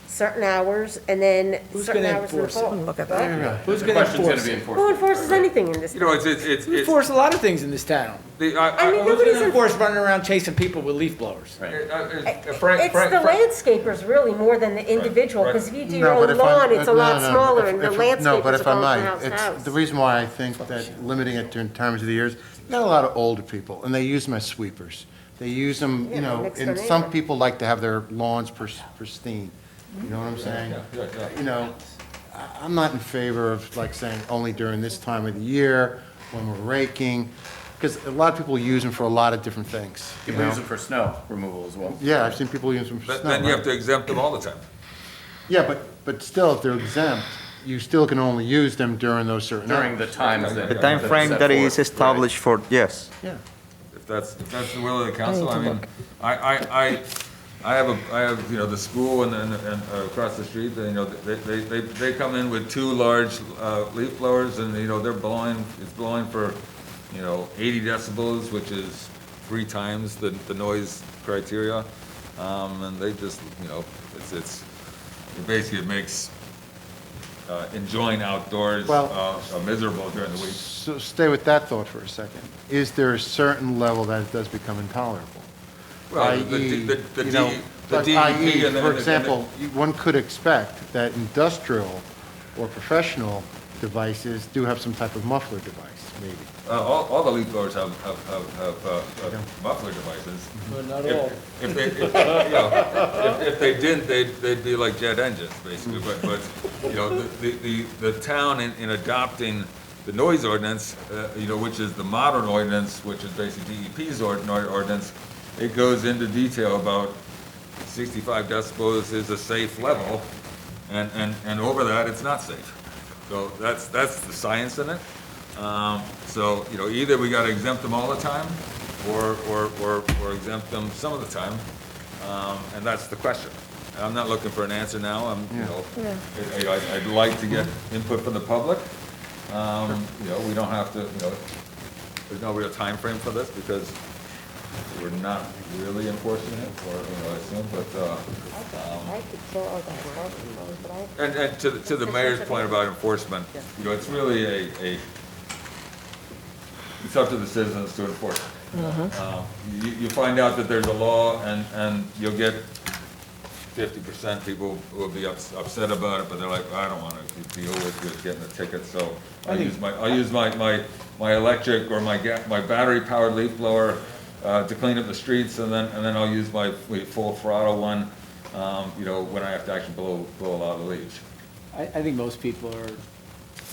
certain hours, and then certain gonna hours in the enforce it? fall. Look at that. Who's the gonna question's going enforce to be it? enforced. Who enforces anything in this You town? know, it's. We enforce a lot of things in this town. I mean, Who's nobody's gonna enforce running around chasing people with leaf blowers? It's the landscapers really more than the individual, because if you do your No, but own if I- lawn, it's a lot no, smaller, if- and the if- No, but landscapers if are I going might, from house to it's, house. the reason why I think that limiting it during times of the years, you got a lot of older people, and they use them as sweepers. They use them, you know, next and door some neighbor. people like to have their lawns pristine. You know what I'm saying? You know, I'm not in favor of like saying only during this time of the year when we're raking, because a lot of people use them for a lot of different things. you People know? use them for snow removal as well. Yeah, I've seen people use them for snow. Then you have right? to exempt them all the time. Yeah, but still, if they're exempt, you still can only use them during those certain hours. During the times that. The time frame set that is forth, established for, yes. Yeah. If that's the will of the council, I mean, I have, you know, the school and across the street, you know, they come in with 2 large leaf blowers, and, you know, it's blowing for, you know, 80 decibels, which is 3 times the noise criteria. And they just, you know, it makes enjoying outdoors miserable during the week. So stay with that thought for a second. Is there a certain level that it does become intolerable? Well, i.e., the you know, DEP i.e., and the- for example, one could expect that industrial or professional devices do have some type of muffler device, maybe. All the leaf blowers have muffler devices. But not all. If they, you know, if they didn't, they'd be like jet engines, basically. But you know, the town in adopting the noise ordinance, you know, which is the modern ordinance, which is basically DEP's ordinance, it goes into detail about 65 decibels is a safe level, and over that, it's not safe. So that's the science in it. So, you know, either we gotta exempt them all the time, or exempt them some of the time, and that's the question. I'm not looking for an answer now. I'd like to get input from the public. We don't have to, there's no real time frame for this because we're not really enforcing it, or, I assume, but, and to the mayor's point about enforcement, it's really it's up to the citizens to enforce it. You find out that there's a law and you'll get 50% people will be upset about it, but they're like, I don't want to deal with getting a ticket, so I'll use my electric or my battery powered leaf blower to clean up the streets, and then I'll use my full throttle one, when I have to actually blow a lot of leaves. I think most people are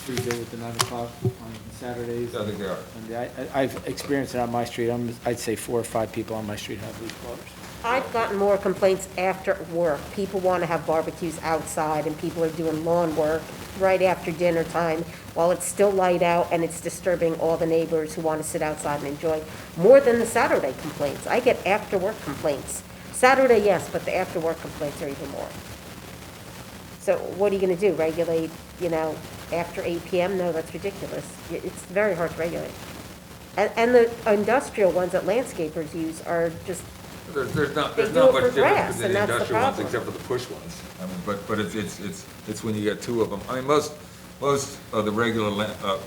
pretty good with the 9 o'clock on Saturdays. I think they are. And I've experienced it on my street. I'd say 4 or 5 people on my street have leaf blowers. I've gotten more complaints after work. People want to have barbecues outside, and people are doing lawn work right after dinner time while it's still light out, and it's disturbing all the neighbors who want to sit outside and enjoy, more than the Saturday complaints. I get after-work complaints. Saturday, yes, but the after-work complaints are even more. So what are you going to do, regulate, after 8 PM? No, that's ridiculous. It's very hard to regulate. And the industrial ones that landscapers use are just, There's not They do much it for difference grass, between and the that's the industrial ones problem. except for the push ones. But it's when you get 2 of them. Most of the regular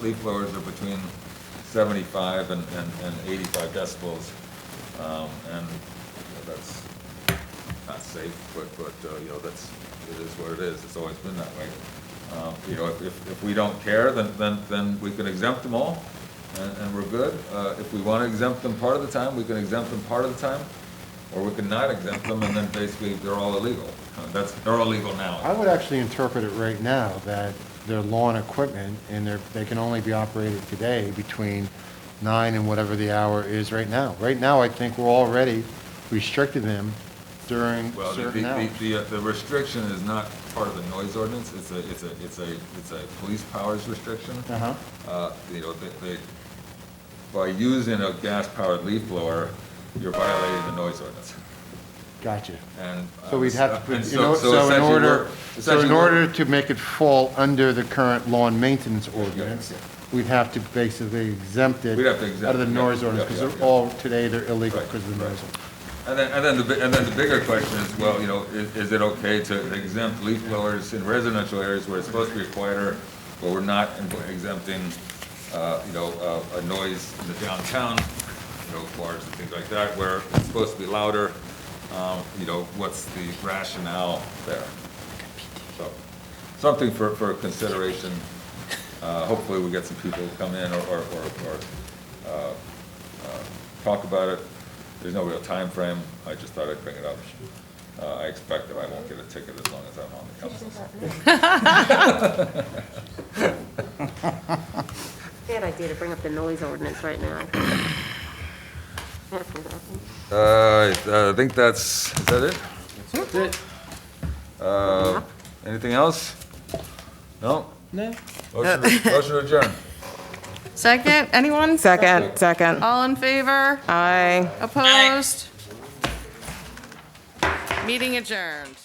leaf blowers are between 75 and 85 decibels. And that's not safe, but it is what it is. It's always been that way. If we don't care, then we can exempt them all, and we're good. If we want to exempt them part of the time, we can exempt them part of the time, or we can not exempt them, and then basically they're all illegal. They're all legal now. I would actually interpret it right now that they're lawn equipment, and they can only be operated today between 9 and whatever the hour is right now. Right now, I think we're already restricting them during Well, certain hours. the restriction is not part of the noise ordinance. It's a police powers restriction. By using a gas-powered leaf blower, you're violating the noise ordinance. Gotcha. And So we'd have to put, and so essentially in order to make it fall under the current lawn maintenance ordinance, we'd have to basically exempt it We'd have to exempt out of the it, yeah, noise ordinance, yeah, because yeah, they're all, today, they're illegal Right, because of the noise right. ordinance. And then the bigger question is, well, is it okay to exempt leaf blowers in residential areas where it's supposed to be quieter, but we're not exempting, a noise in the downtown, bars and things like that, where it's supposed to be louder? What's the rationale there? So, something for consideration. Hopefully we get some people who come in or talk about it. There's no real time frame. I just thought I'd bring it up. I expect that I won't get a ticket as long as I'm on the council. bad idea to bring up the noise ordinance right now. I think is that it? That's it. Anything else? No? No. Motion to adjourn. Second, anyone? Second. All in favor? Aye. Opposed? Meeting adjourned.